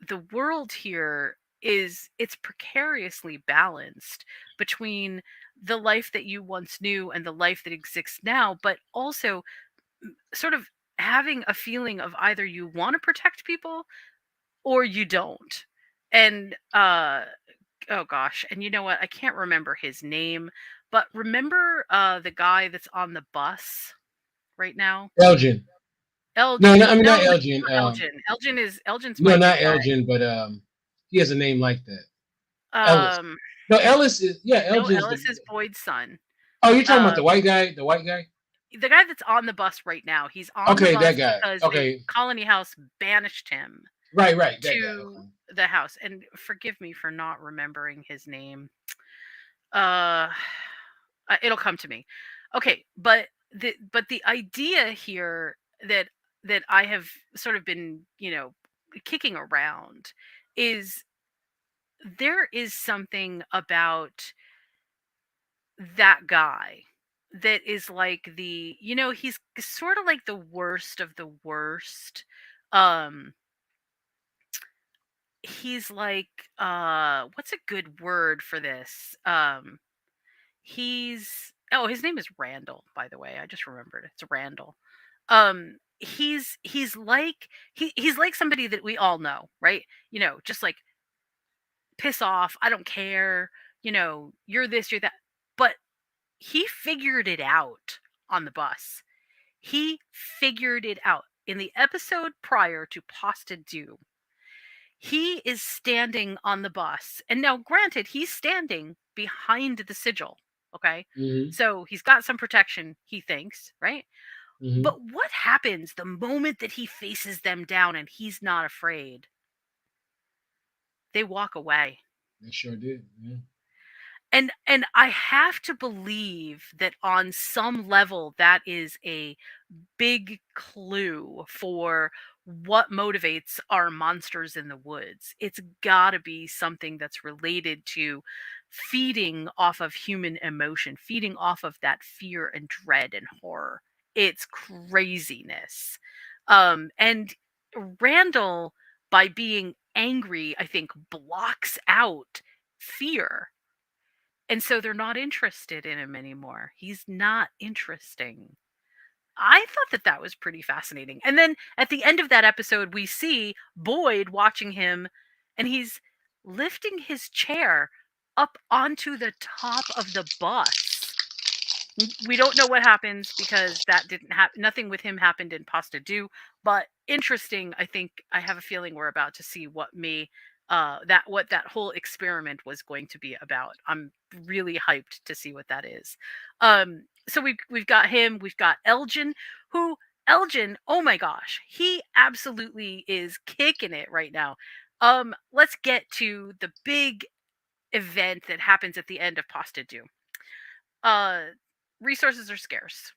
the world here is, it's precariously balanced between the life that you once knew and the life that exists now, but also sort of having a feeling of either you want to protect people or you don't. And oh gosh, and you know what? I can't remember his name, but remember the guy that's on the bus right now? Elgin. No, no, Elgin. I mean No, not no, Elgin. not Elgin. Elgin's No, my big not guy. Elgin, but he has a name like that. Ellis. Um No, Ellis is yeah. no, Elgin's the. Ellis is Boyd's son. Oh, you're talking about Uh the white guy. The white guy. the guy that's on the bus right now. He's on the Okay, bus that guy. because the Okay, Colony House banished him right, that guy. to Okay. the house. And forgive me for not remembering his name. Uh it'll come to me. Okay, but the idea here that I have sort of been, kicking around is there is something about that guy that is like he's sort of like the worst of the worst. Um he's like what's a good word for this? He's his name is Randall, by the way. I just remembered. It's Randall. He's like he's like somebody that we all know, right? Just like piss off, I don't care, you're this, you're that. But he figured it out on the bus. He figured it out. In the episode prior to Pasta Due, he is standing on the bus. And now, granted, he's standing behind the sigil. Okay. Mhm. So he's got some protection, he thinks, right? Mhm. But what happens the moment that he faces them down and he's not afraid? They walk away. They sure did. Yeah. And I have to believe that on some level that is a big clue for what motivates our monsters in the woods. It's got to be something that's related to feeding off of human emotion, feeding off of that fear and dread and horror. It's craziness. And Randall, by being angry, I think blocks out fear. And so they're not interested in him anymore. He's not interesting. I thought that that was pretty fascinating. And then at the end of that episode, we see Boyd watching him, and he's lifting his chair up onto the top of the bus. We don't know what happens because that didn't happen. Nothing with him happened in Pasta Do, but interesting. I think I have a feeling we're about to see what that whole experiment was going to be about. I'm really hyped to see what that is. So we've got him. We've got Elgin, who Elgin. Oh my gosh, he absolutely is kicking it right now. Let's get to the big event that happens at the end of Pasta Do. uh Resources are scarce,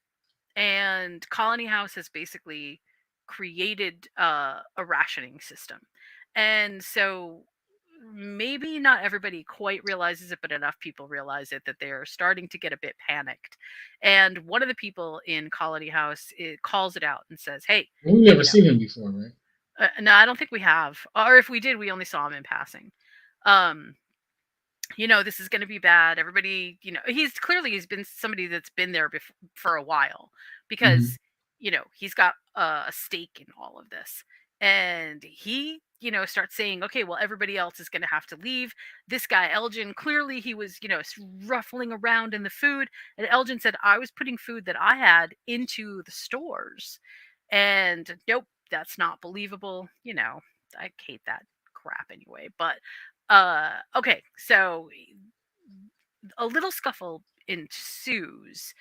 and Colony House has basically created a rationing system. And so maybe not everybody quite realizes it, but enough people realize it that they're starting to get a bit panicked. And one of the people in Colony House, calls it out and says, hey, We've never seen him before, right? no, I don't think we have, or if we did, we only saw him in passing. um this is going to be bad. Everybody, he's been somebody that's been there for a while, Mm-hmm. because, he's got a stake in all of this. And he, starts saying, okay, well, everybody else is going to have to leave. This guy, Elgin, clearly he was, ruffling around in the food. And Elgin said, I was putting food that I had into the stores. And nope, that's not believable. I hate that crap anyway. But okay, so a little scuffle ensues,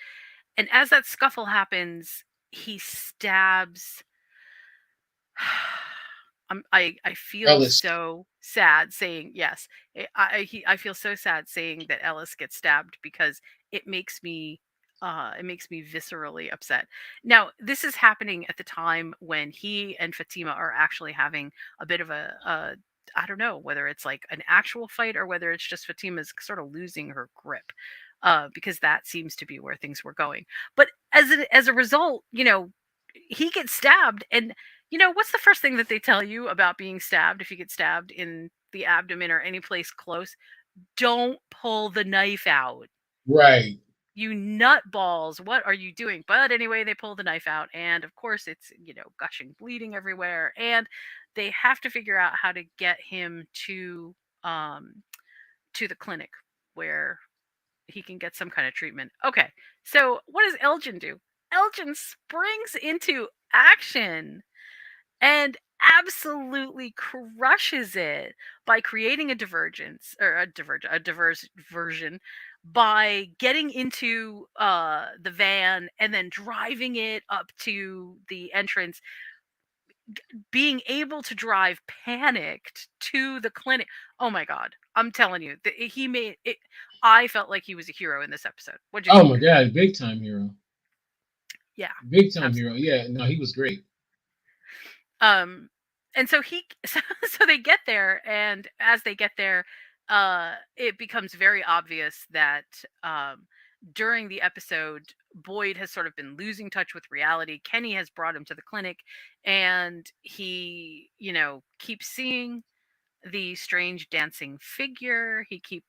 and as that scuffle happens, he stabs. I feel Ellis. so sad saying yes. I feel so sad saying that Ellis gets stabbed, because it makes me it makes me viscerally upset. Now, this is happening at the time when he and Fatima are actually having a bit of a I don't know whether it's like an actual fight or whether it's just Fatima's sort of losing her grip. Because that seems to be where things were going. But as a result, he gets stabbed. And what's the first thing that they tell you about being stabbed if you get stabbed in the abdomen or any place close? Don't pull the knife out. Right. You nutballs, what are you doing? But anyway, they pull the knife out, and of course it's, gushing, bleeding everywhere, and they have to figure out how to get him um to the clinic where he can get some kind of treatment. Okay. So, what does Elgin do? Elgin springs into action and absolutely crushes it by creating a divergence, or a diverse version, by getting into the van and then driving it up to the entrance, being able to drive panicked to the clinic. Oh my god, I'm telling you, he made it. I felt like he was a hero in this episode. What do you Oh my think? God, big time hero. Yeah, Big time hero. absolutely. Yeah, no, he was great. Um, and so so they get there, and as they get there, it becomes very obvious that during the episode, Boyd has sort of been losing touch with reality. Kenny has brought him to the clinic, and he, keeps seeing the strange dancing figure.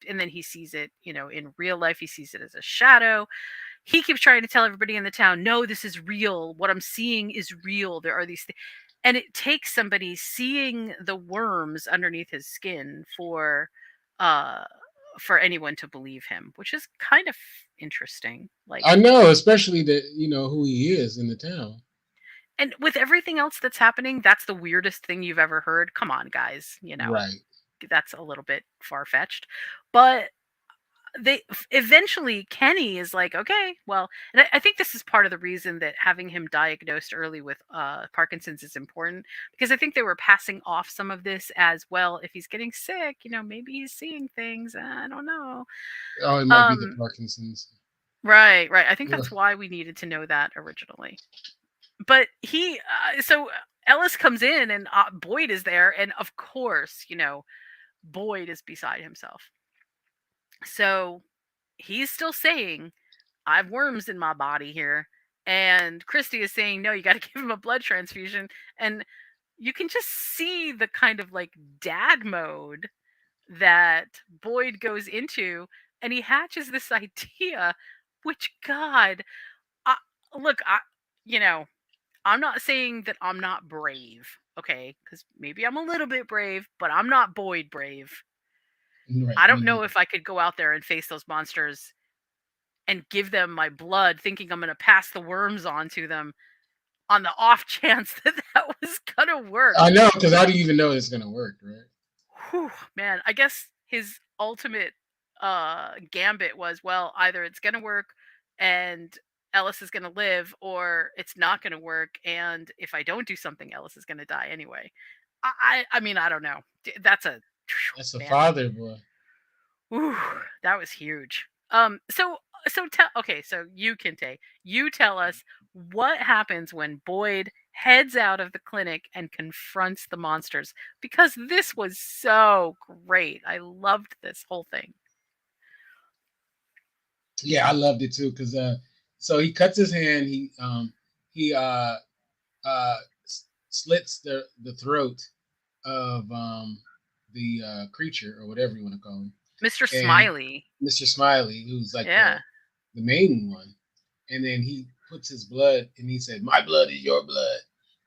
And then he sees it, in real life. He sees it as a shadow. He keeps trying to tell everybody in the town, no, this is real. What I'm seeing is real. There are these things. And it takes somebody seeing the worms underneath his skin uh for anyone to believe him, which is kind of interesting. Like, I know, especially that you know who he is in the town. and with everything else that's happening, that's the weirdest thing you've ever heard. Come on, guys, Right. that's a little bit far fetched. But they eventually, Kenny is like, okay, well, and I think this is part of the reason that having him diagnosed early with Parkinson's is important, because I think they were passing off some of this as, well, if he's getting sick, maybe he's seeing things. I don't know. Oh, it might be the um Parkinson's. right, I think Yeah. that's why we needed to know that originally. But Ellis comes in, and Boyd is there, and of course, Boyd is beside himself. So he's still saying, I have worms in my body here. And Christy is saying, no, you got to give him a blood transfusion. And you can just see the kind of like dad mode that Boyd goes into. and he hatches this idea, which God, I, look, you know, I'm not saying that I'm not brave, okay? Because maybe I'm a little bit brave, but I'm not Boyd brave. Right. I don't Me know neither. if I could go out there and face those monsters and give them my blood, thinking I'm going to pass the worms on to them on the off chance that that was going to work. I know, because how do you even know it's gonna work, right? Whew, man, I guess his ultimate gambit was, well, either it's going to work and Ellis is going to live, or it's not going to work, and if I don't do something, Ellis is going to die anyway. I mean, I don't know. That's a That's a man. father, boy. Ooh, that was huge. So tell okay, so you Kinte, you tell us what happens when Boyd heads out of the clinic and confronts the monsters, because this was so great. I loved this whole thing. Yeah, I loved it too, because so he cuts his hand. He slits the throat of the creature, or whatever you want to call him, Mr. and Smiley. Mr. Smiley, who's like Yeah. the main one, and then he puts his blood, and he said, "My blood is your blood,"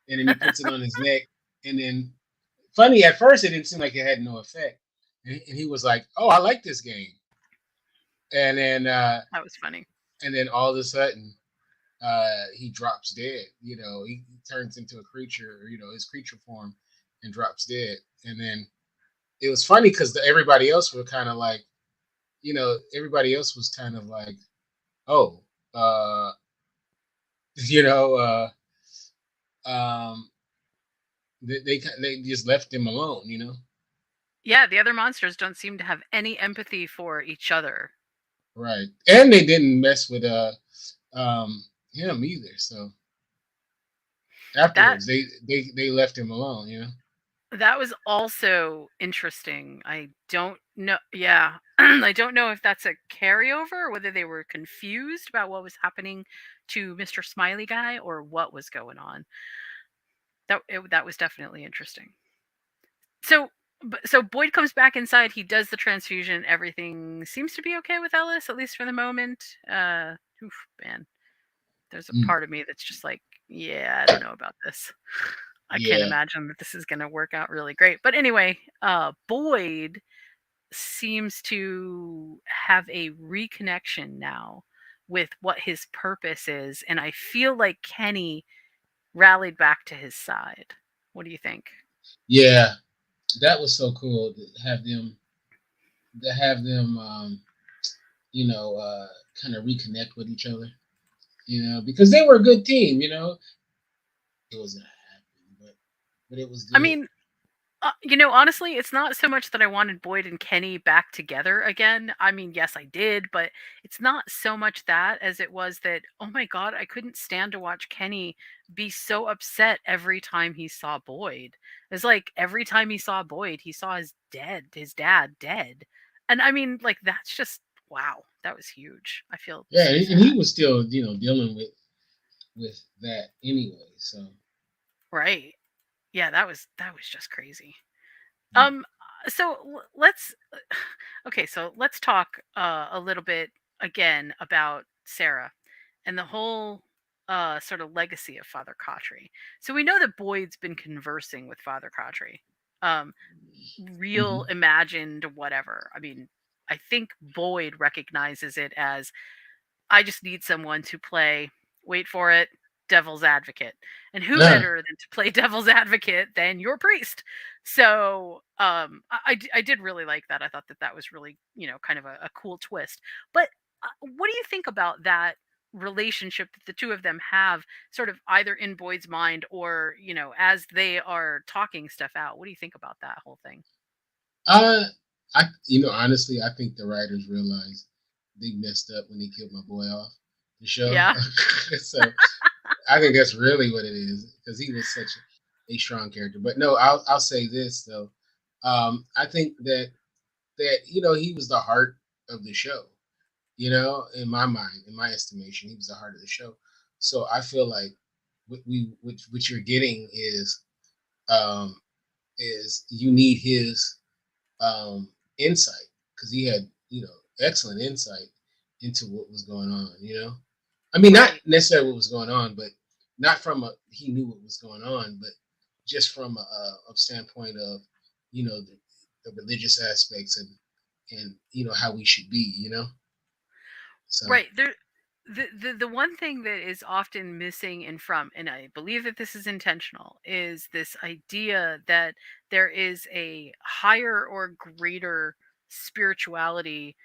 and then he puts it on his neck, and then funny at first it didn't seem like it had no effect, and he was like, "Oh, I like this game," and then That was funny. all of a sudden he drops dead. He turns into a creature, his creature form, and drops dead. And then it was funny because everybody else were kind of like, everybody else was kind of like, oh, uh, you know, um, they just left him alone. Yeah, the other monsters don't seem to have any empathy for each other. Right, and they didn't mess with him either. So That afterwards, they left him alone. That was also interesting. I don't know. Yeah. I don't know if that's a carryover or whether they were confused about what was happening to Mr. Smiley guy or what was going on. That was definitely interesting. So so Boyd comes back inside, he does the transfusion, everything seems to be okay with Ellis, at least for the moment. Oof, man. There's a Mm, part of me that's just like, yeah, I don't know about this. I can't yeah, imagine that this is going to work out really great. But anyway, Boyd seems to have a reconnection now with what his purpose is, and I feel like Kenny rallied back to his side. What do you think? yeah. That was so cool to have them you know uh kind of reconnect with each other, because they were a good team. It was gonna happen, but it was I good. mean, honestly, it's not so much that I wanted Boyd and Kenny back together again. I mean, yes, I did, but it's not so much that as it was that, oh my God, I couldn't stand to watch Kenny be so upset every time he saw Boyd. It's like every time he saw Boyd, he saw his dad dead. And I mean, like, that's just, wow, that was huge. I feel Yeah, so and he sad. was still dealing with that anyway. So Right. Yeah, that was just crazy. mm, Um, so let's okay, so let's talk a little bit again about Sarah and the whole sort of legacy of Father Cautry. So we know that Boyd's been conversing with Father Cautry, um, real, mhm. imagined, whatever. I mean, I think Boyd recognizes it as, I just need someone to play, wait for it, devil's advocate. And who Yeah, better than to play devil's advocate than your priest? So I did really like that. I thought that that was really, kind of a cool twist. But what do you think about that relationship that the two of them have, sort of either in Boyd's mind or, as they are talking stuff out? What do you think about that whole thing? uh, honestly, I think the writers realized they messed up when they killed my boy off the show. Yeah. So I think that's really what it is, because he was such a strong character. But no, I'll say this though. I think that he was the heart of the show. In my mind, in my estimation, he was the heart of the show. So I feel like what you're getting um, is you need his insight, because he had excellent insight into what was going on. I mean, not Right. necessarily what was going on, but not from a he knew what was going on, but just from a standpoint of the religious aspects and how we should be. So Right. The one thing that is often missing in From, and I believe that this is intentional, is this idea that there is a higher or greater spirituality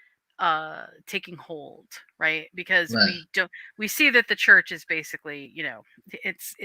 taking hold, right? Because right, we see that the church is basically, it's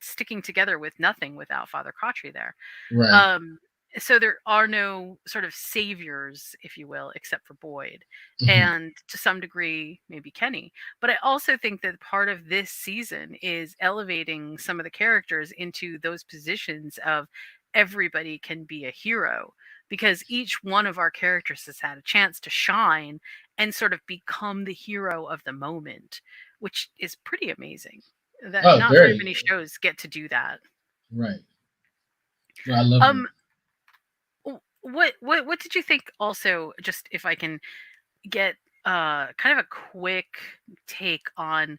sticking together with nothing without Father Kotri there. right, Um, so there are no sort of saviors, if you will, except for Boyd, hmm and to some degree, maybe Kenny. But I also think that part of this season is elevating some of the characters into those positions of everybody can be a hero, because each one of our characters has had a chance to shine and sort of become the hero of the moment, which is pretty amazing. That oh, not very very many shows get to do that. right. No, I love it. Um, what did you think also, just if I can get kind of a quick take on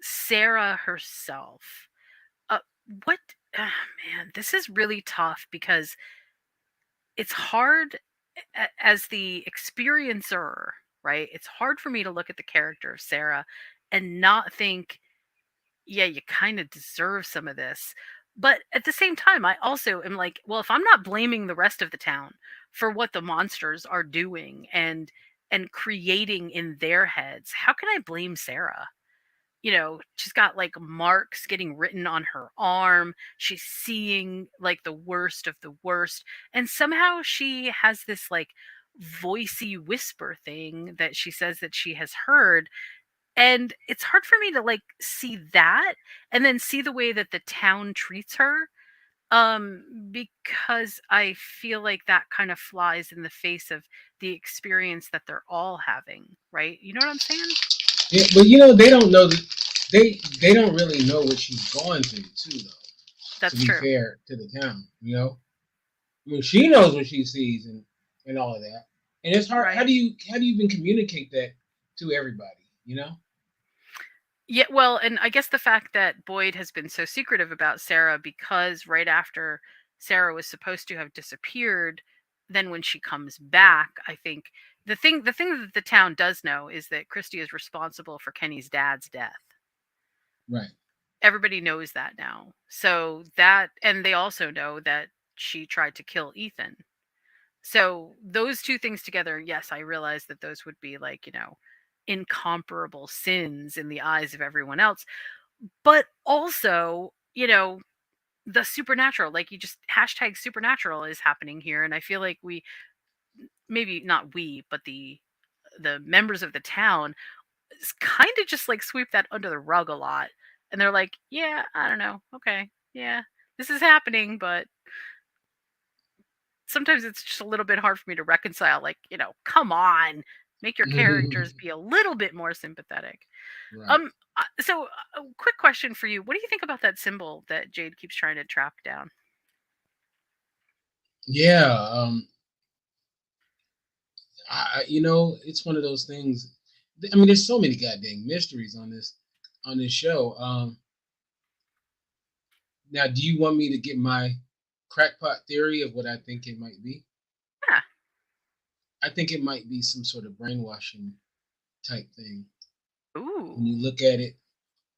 Sarah herself. Uh what man, this is really tough because it's hard as the experiencer, right? It's hard for me to look at the character of Sarah and not think, yeah, you kind of deserve some of this. But at the same time, I also am like, well, if I'm not blaming the rest of the town for what the monsters are doing and creating in their heads, how can I blame Sarah? She's got like marks getting written on her arm. She's seeing like the worst of the worst. And somehow she has this like voicey whisper thing that she says that she has heard, and it's hard for me to like see that and then see the way that the town treats her, because I feel like that kind of flies in the face of the experience that they're all having, right? You know what I'm saying? Yeah, but they don't know that they don't really know what she's going through too, though. To That's be true. fair to the town, I mean, she knows what she sees and all of that, and it's hard. How Right. do you even communicate that to everybody? Yeah, well, and I guess the fact that Boyd has been so secretive about Sarah, because right after Sarah was supposed to have disappeared, then when she comes back, I think the thing that the town does know is that Christy is responsible for Kenny's dad's death. Right. Everybody knows that now. So that, and they also know that she tried to kill Ethan. So those two things together, yes, I realize that those would be like, incomparable sins in the eyes of everyone else. But also, the supernatural, like you just hashtag supernatural is happening here. And I feel like we, maybe not we, but the members of the town kind of just like sweep that under the rug a lot. And they're like, yeah, I don't know. Okay. Yeah, this is happening, but sometimes it's just a little bit hard for me to reconcile. Like, come on, make your characters be a little bit more sympathetic. Right. So, a quick question for you: what do you think about that symbol that Jade keeps trying to track down? Yeah. It's one of those things. I mean, there's so many goddamn mysteries on this show. Now, do you want me to get my crackpot theory of what I think it might be? Yeah. I think it might be some sort of brainwashing type thing. When Ooh. you look at it,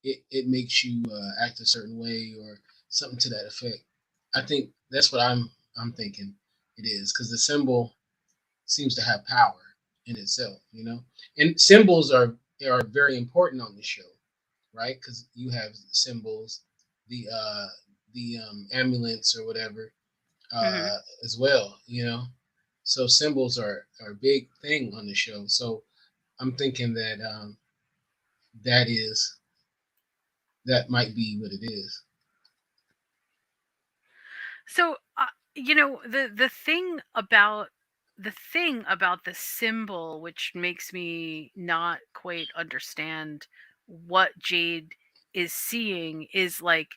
it makes you act a certain way or something to that effect. I think that's what I'm thinking it is because the symbol seems to have power in itself. And symbols are very important on the show, right? Because you have symbols, the amulets or whatever, Hmm. as well. So symbols are a big thing on the show. So I'm thinking that that is that might be what it is. So, the thing about the symbol, which makes me not quite understand what Jade is seeing, is like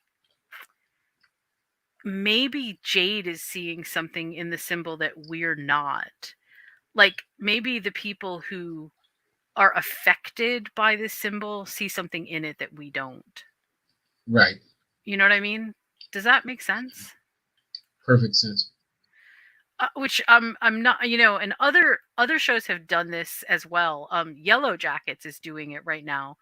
maybe Jade is seeing something in the symbol that we're not. like maybe the people who are affected by this symbol see something in it that we don't. Right. You know what I mean? Does that make sense? Perfect sense. Which I'm not, and other shows have done this as well. Yellow Jackets is doing it right now,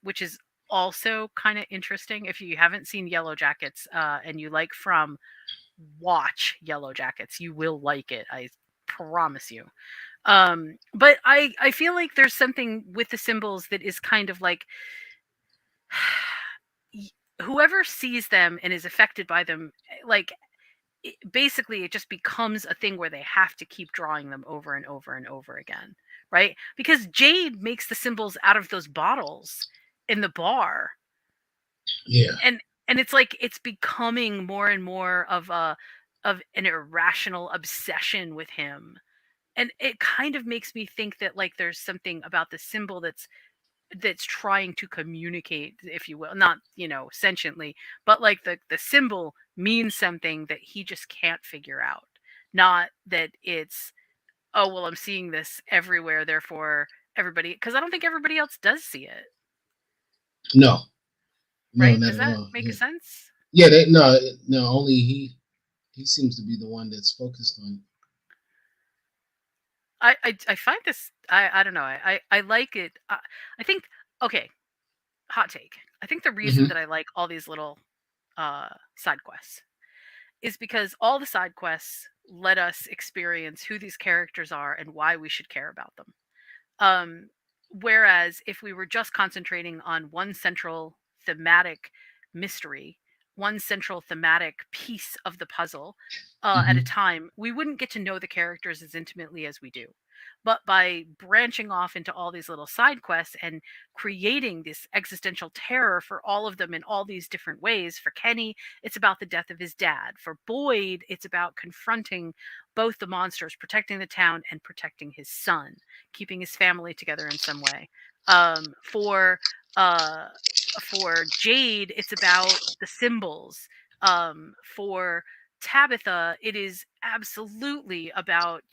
which is also kind of interesting. If you haven't seen Yellow Jackets and you like From, watch Yellow Jackets. You will like it. I promise you. But I feel like there's something with the symbols that is kind of like whoever sees them and is affected by them, like basically it just becomes a thing where they have to keep drawing them over and over and over again, right? Because Jade makes the symbols out of those bottles in the bar, Yeah. and it's like it's becoming more and more of an irrational obsession with him, and it kind of makes me think that like there's something about the symbol that's trying to communicate, if you will, not sentiently, but like the symbol means something that he just can't figure out. Not that it's, oh well, I'm seeing this everywhere, therefore everybody, because I don't think everybody else does see it, No. No, right? not Does at that all. make Yeah. sense? Yeah. No. No. Only he seems to be the one that's focused on. I find this, I don't know, I like it. I think, okay, hot take, I think the reason Hmm. that I like all these little side quests is because all the side quests let us experience who these characters are and why we should care about them. Um, Whereas if we were just concentrating on one central thematic mystery, one central thematic piece of the puzzle at a Hmm. time, we wouldn't get to know the characters as intimately as we do. But by branching off into all these little side quests and creating this existential terror for all of them in all these different ways, for Kenny, it's about the death of his dad. For Boyd, it's about confronting both the monsters, protecting the town and protecting his son, keeping his family together in some way. For uh, for Jade, it's about the symbols. For Tabitha, it is absolutely about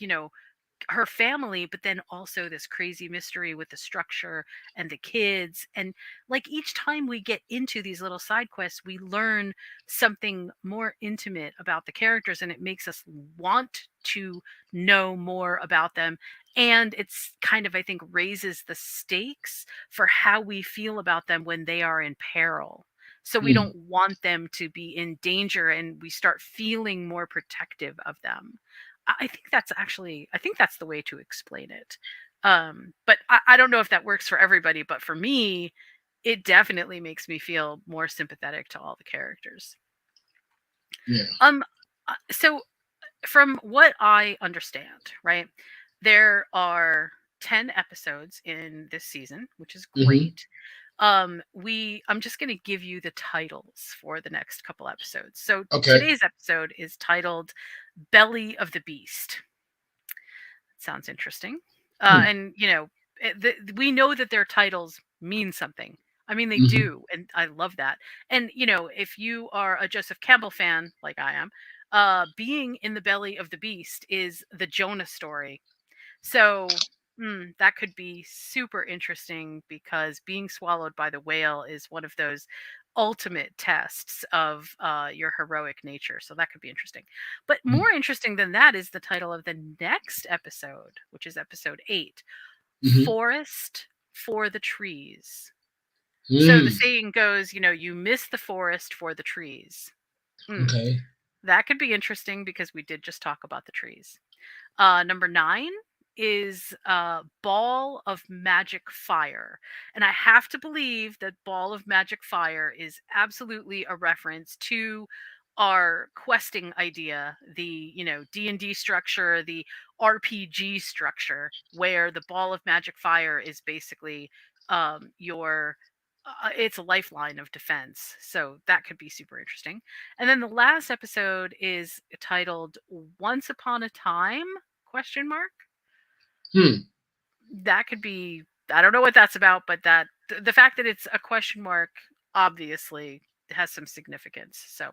her family, but then also this crazy mystery with the structure and the kids. And like each time we get into these little side quests, we learn something more intimate about the characters, and it makes us want to know more about them. And it's kind of, I think, raises the stakes for how we feel about them when they are in peril. So we Mm. don't want them to be in danger, and we start feeling more protective of them. I think that's actually, I think that's the way to explain it. But I don't know if that works for everybody, but for me, it definitely makes me feel more sympathetic to all the characters. Yeah. Um, so from what I understand, right, there are 10 episodes in this season, which is Hmm. great. I'm just going to give you the titles for the next couple episodes. So Okay. today's episode is titled Belly of the Beast. Sounds interesting. Hmm. And we know that their titles mean something. I mean, they Hmm. do, and I love that. And if you are a Joseph Campbell fan like I am, being in the belly of the beast is the Jonah story. So that could be super interesting because being swallowed by the whale is one of those ultimate tests of your heroic nature. So that could be interesting. But more interesting than that is the title of the next episode, which is episode 8, Hmm. Forest for the Trees. So the Mm. saying goes, you miss the forest for the trees. Mm, Okay. that could be interesting because we did just talk about the trees. Number 9 is Ball of Magic Fire. And I have to believe that Ball of Magic Fire is absolutely a reference to our questing idea, the D&D structure, the RPG structure, where the Ball of Magic Fire is basically your it's a lifeline of defense. So that could be super interesting. And then the last episode is titled Once Upon a Time question mark. Hmm. That could be, I don't know what that's about, but the fact that it's a question mark obviously has some significance. So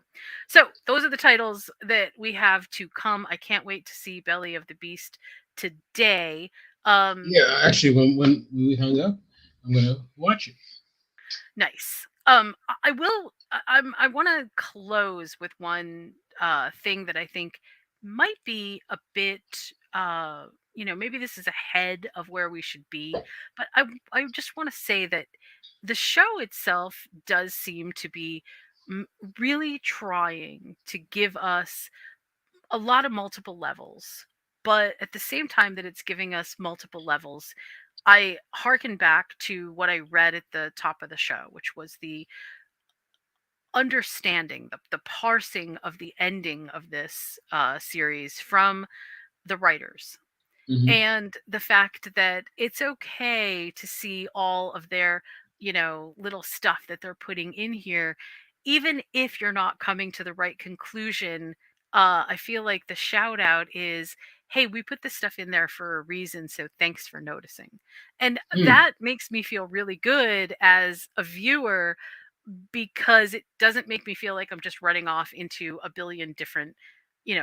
those are the titles that we have to come. I can't wait to see Belly of the Beast today. Um, Yeah, actually, when we hung up, I'm gonna watch it. Nice. I will. I want to close with one thing that I think might be a bit. Maybe this is ahead of where we should be, but I just want to say that the show itself does seem to be m- really trying to give us a lot of multiple levels, but at the same time that it's giving us multiple levels, I hearken back to what I read at the top of the show, which was the understanding, the parsing of the ending of this series from the writers, Hmm. and the fact that it's okay to see all of their little stuff that they're putting in here, even if you're not coming to the right conclusion. I feel like the shout out is, hey, we put this stuff in there for a reason, so thanks for noticing. And Mm. that makes me feel really good as a viewer, because it doesn't make me feel like I'm just running off into a billion different,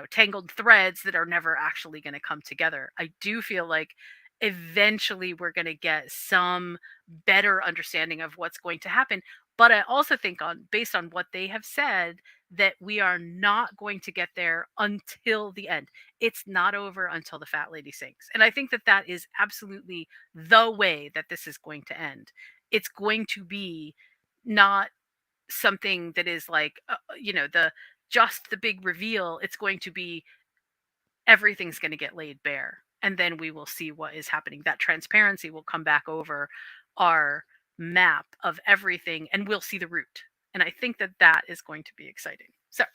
tangled threads that are never actually going to come together. I do feel like eventually we're going to get some better understanding of what's going to happen. But I also think, on based on what they have said, that we are not going to get there until the end. It's not over until the fat lady sings. And I think that that is absolutely the way that this is going to end. It's going to be not something that is like, the just the big reveal. It's going to be, everything's going to get laid bare, and then we will see what is happening. That transparency will come back over our map of everything, and we'll see the root. And I think that that is going to be exciting. So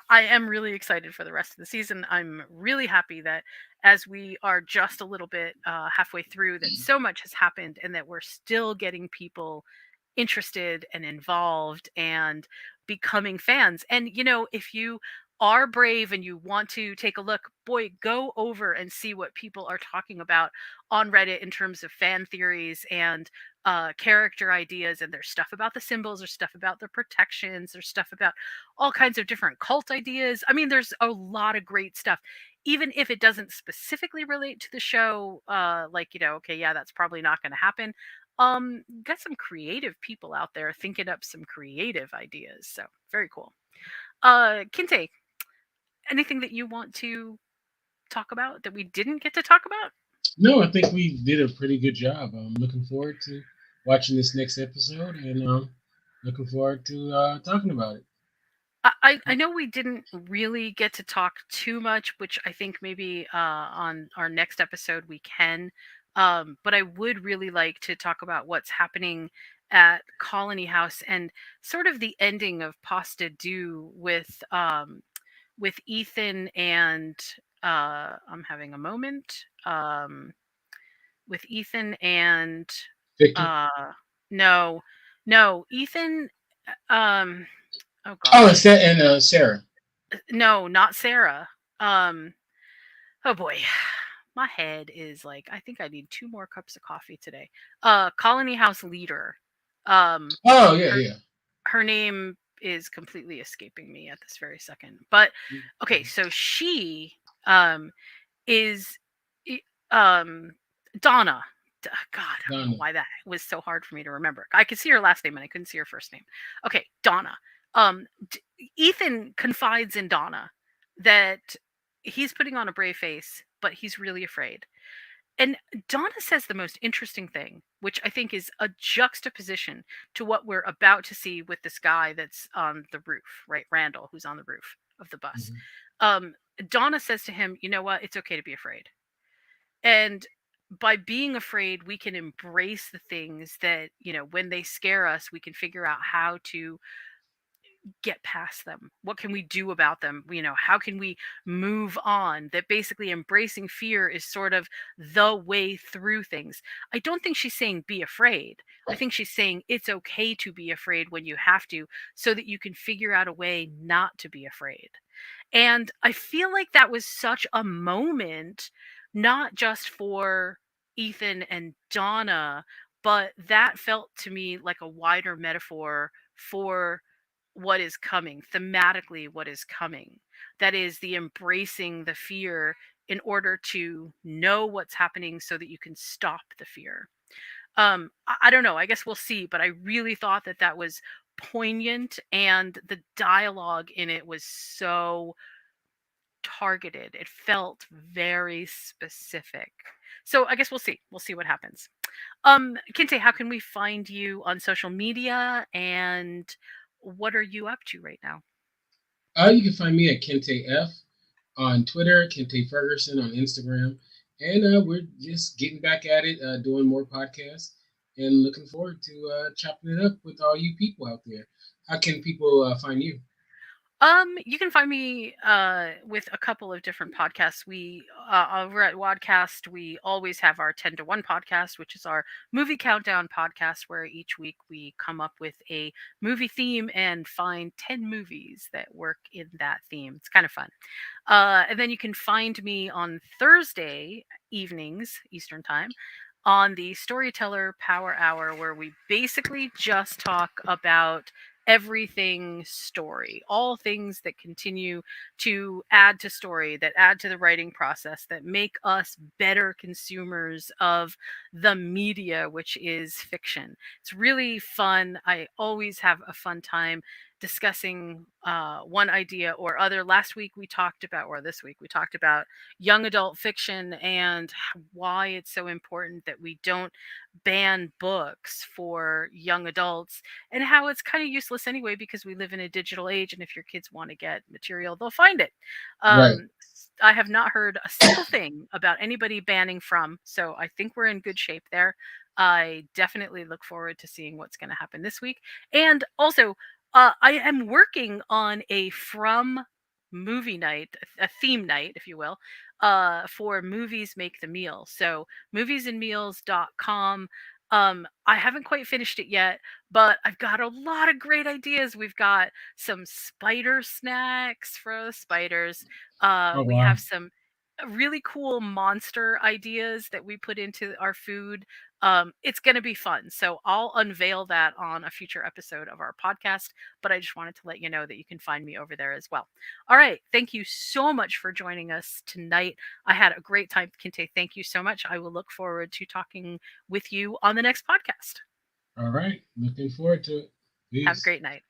I am really excited for the rest of the season. I'm really happy that, as we are just a little bit halfway through, that so much has happened and that we're still getting people interested and involved and becoming fans. And, if you are brave and you want to take a look, boy, go over and see what people are talking about on Reddit in terms of fan theories and character ideas. And there's stuff about the symbols, there's stuff about the protections, there's stuff about all kinds of different cult ideas. I mean, there's a lot of great stuff. Even if it doesn't specifically relate to the show, like, okay, yeah, that's probably not going to happen. Got some creative people out there thinking up some creative ideas. So very cool. Kinte, anything that you want to talk about that we didn't get to talk about? No, I think we did a pretty good job. I'm looking forward to watching this next episode, and looking forward to talking about it. I know we didn't really get to talk too much, which I think maybe on our next episode we can. But I would really like to talk about what's happening at Colony House and sort of the ending of Pasta Due with Ethan and I'm having a moment. With Ethan and Victor. uh no, no, Ethan. Um, oh Oh, it's gosh, that and Sarah. no, not Sarah. Um, oh boy, my head is like, I think I need two more cups of coffee today. Colony House leader. Um, Oh yeah, her yeah. her name is completely escaping me at this very second. But okay, Mhm. so she is i- um Donna. God, I don't know Donna. why that was so hard for me to remember. I could see her last name and I couldn't see her first name. Okay, Donna. Ethan confides in Donna that he's putting on a brave face, but he's really afraid. And Donna says the most interesting thing, which I think is a juxtaposition to what we're about to see with this guy that's on the roof, right? Randall, who's on the roof of the bus. Hmm. Um, Donna says to him, you know what? It's okay to be afraid. And by being afraid, we can embrace the things that, when they scare us, we can figure out how to get past them. What can we do about them? How can we move on? That basically embracing fear is sort of the way through things. I don't think she's saying be afraid. I think she's saying it's okay to be afraid when you have to, so that you can figure out a way not to be afraid. And I feel like that was such a moment, not just for Ethan and Donna, but that felt to me like a wider metaphor for what is coming, thematically, what is coming. That is the embracing the fear in order to know what's happening so that you can stop the fear. I don't know. I guess we'll see. But I really thought that that was poignant, and the dialogue in it was so targeted. It felt very specific. So I guess we'll see. We'll see what happens. Kinte, how can we find you on social media, and what are you up to right now? You can find me at Kente F on Twitter, Kente Ferguson on Instagram, and we're just getting back at it, doing more podcasts, and looking forward to chopping it up with all you people out there. How can people find you? You can find me with a couple of different podcasts. We over at Wadcast, we always have our 10 to 1 podcast, which is our movie countdown podcast, where each week we come up with a movie theme and find 10 movies that work in that theme. It's kind of fun. And then you can find me on Thursday evenings, Eastern Time, on the Storyteller Power Hour, where we basically just talk about everything story, all things that continue to add to story, that add to the writing process, that make us better consumers of the media, which is fiction. It's really fun. I always have a fun time discussing one idea or other. Last week we talked about, or this week we talked about young adult fiction and why it's so important that we don't ban books for young adults, and how it's kind of useless anyway because we live in a digital age, and if your kids want to get material, they'll find it. Right. I have not heard a single thing about anybody banning from, so I think we're in good shape there. I definitely look forward to seeing what's going to happen this week. And also, I am working on a From movie night, a theme night, if you will, for Movies Make the Meal. So moviesandmeals.com. I haven't quite finished it yet, but I've got a lot of great ideas. We've got some spider snacks for the spiders. Oh We wow. have some really cool monster ideas that we put into our food. It's going to be fun. So I'll unveil that on a future episode of our podcast, but I just wanted to let you know that you can find me over there as well. All right. Thank you so much for joining us tonight. I had a great time, Kinte. Thank you so much. I will look forward to talking with you on the next podcast. All right. Looking forward to it. Have a Peace. great night.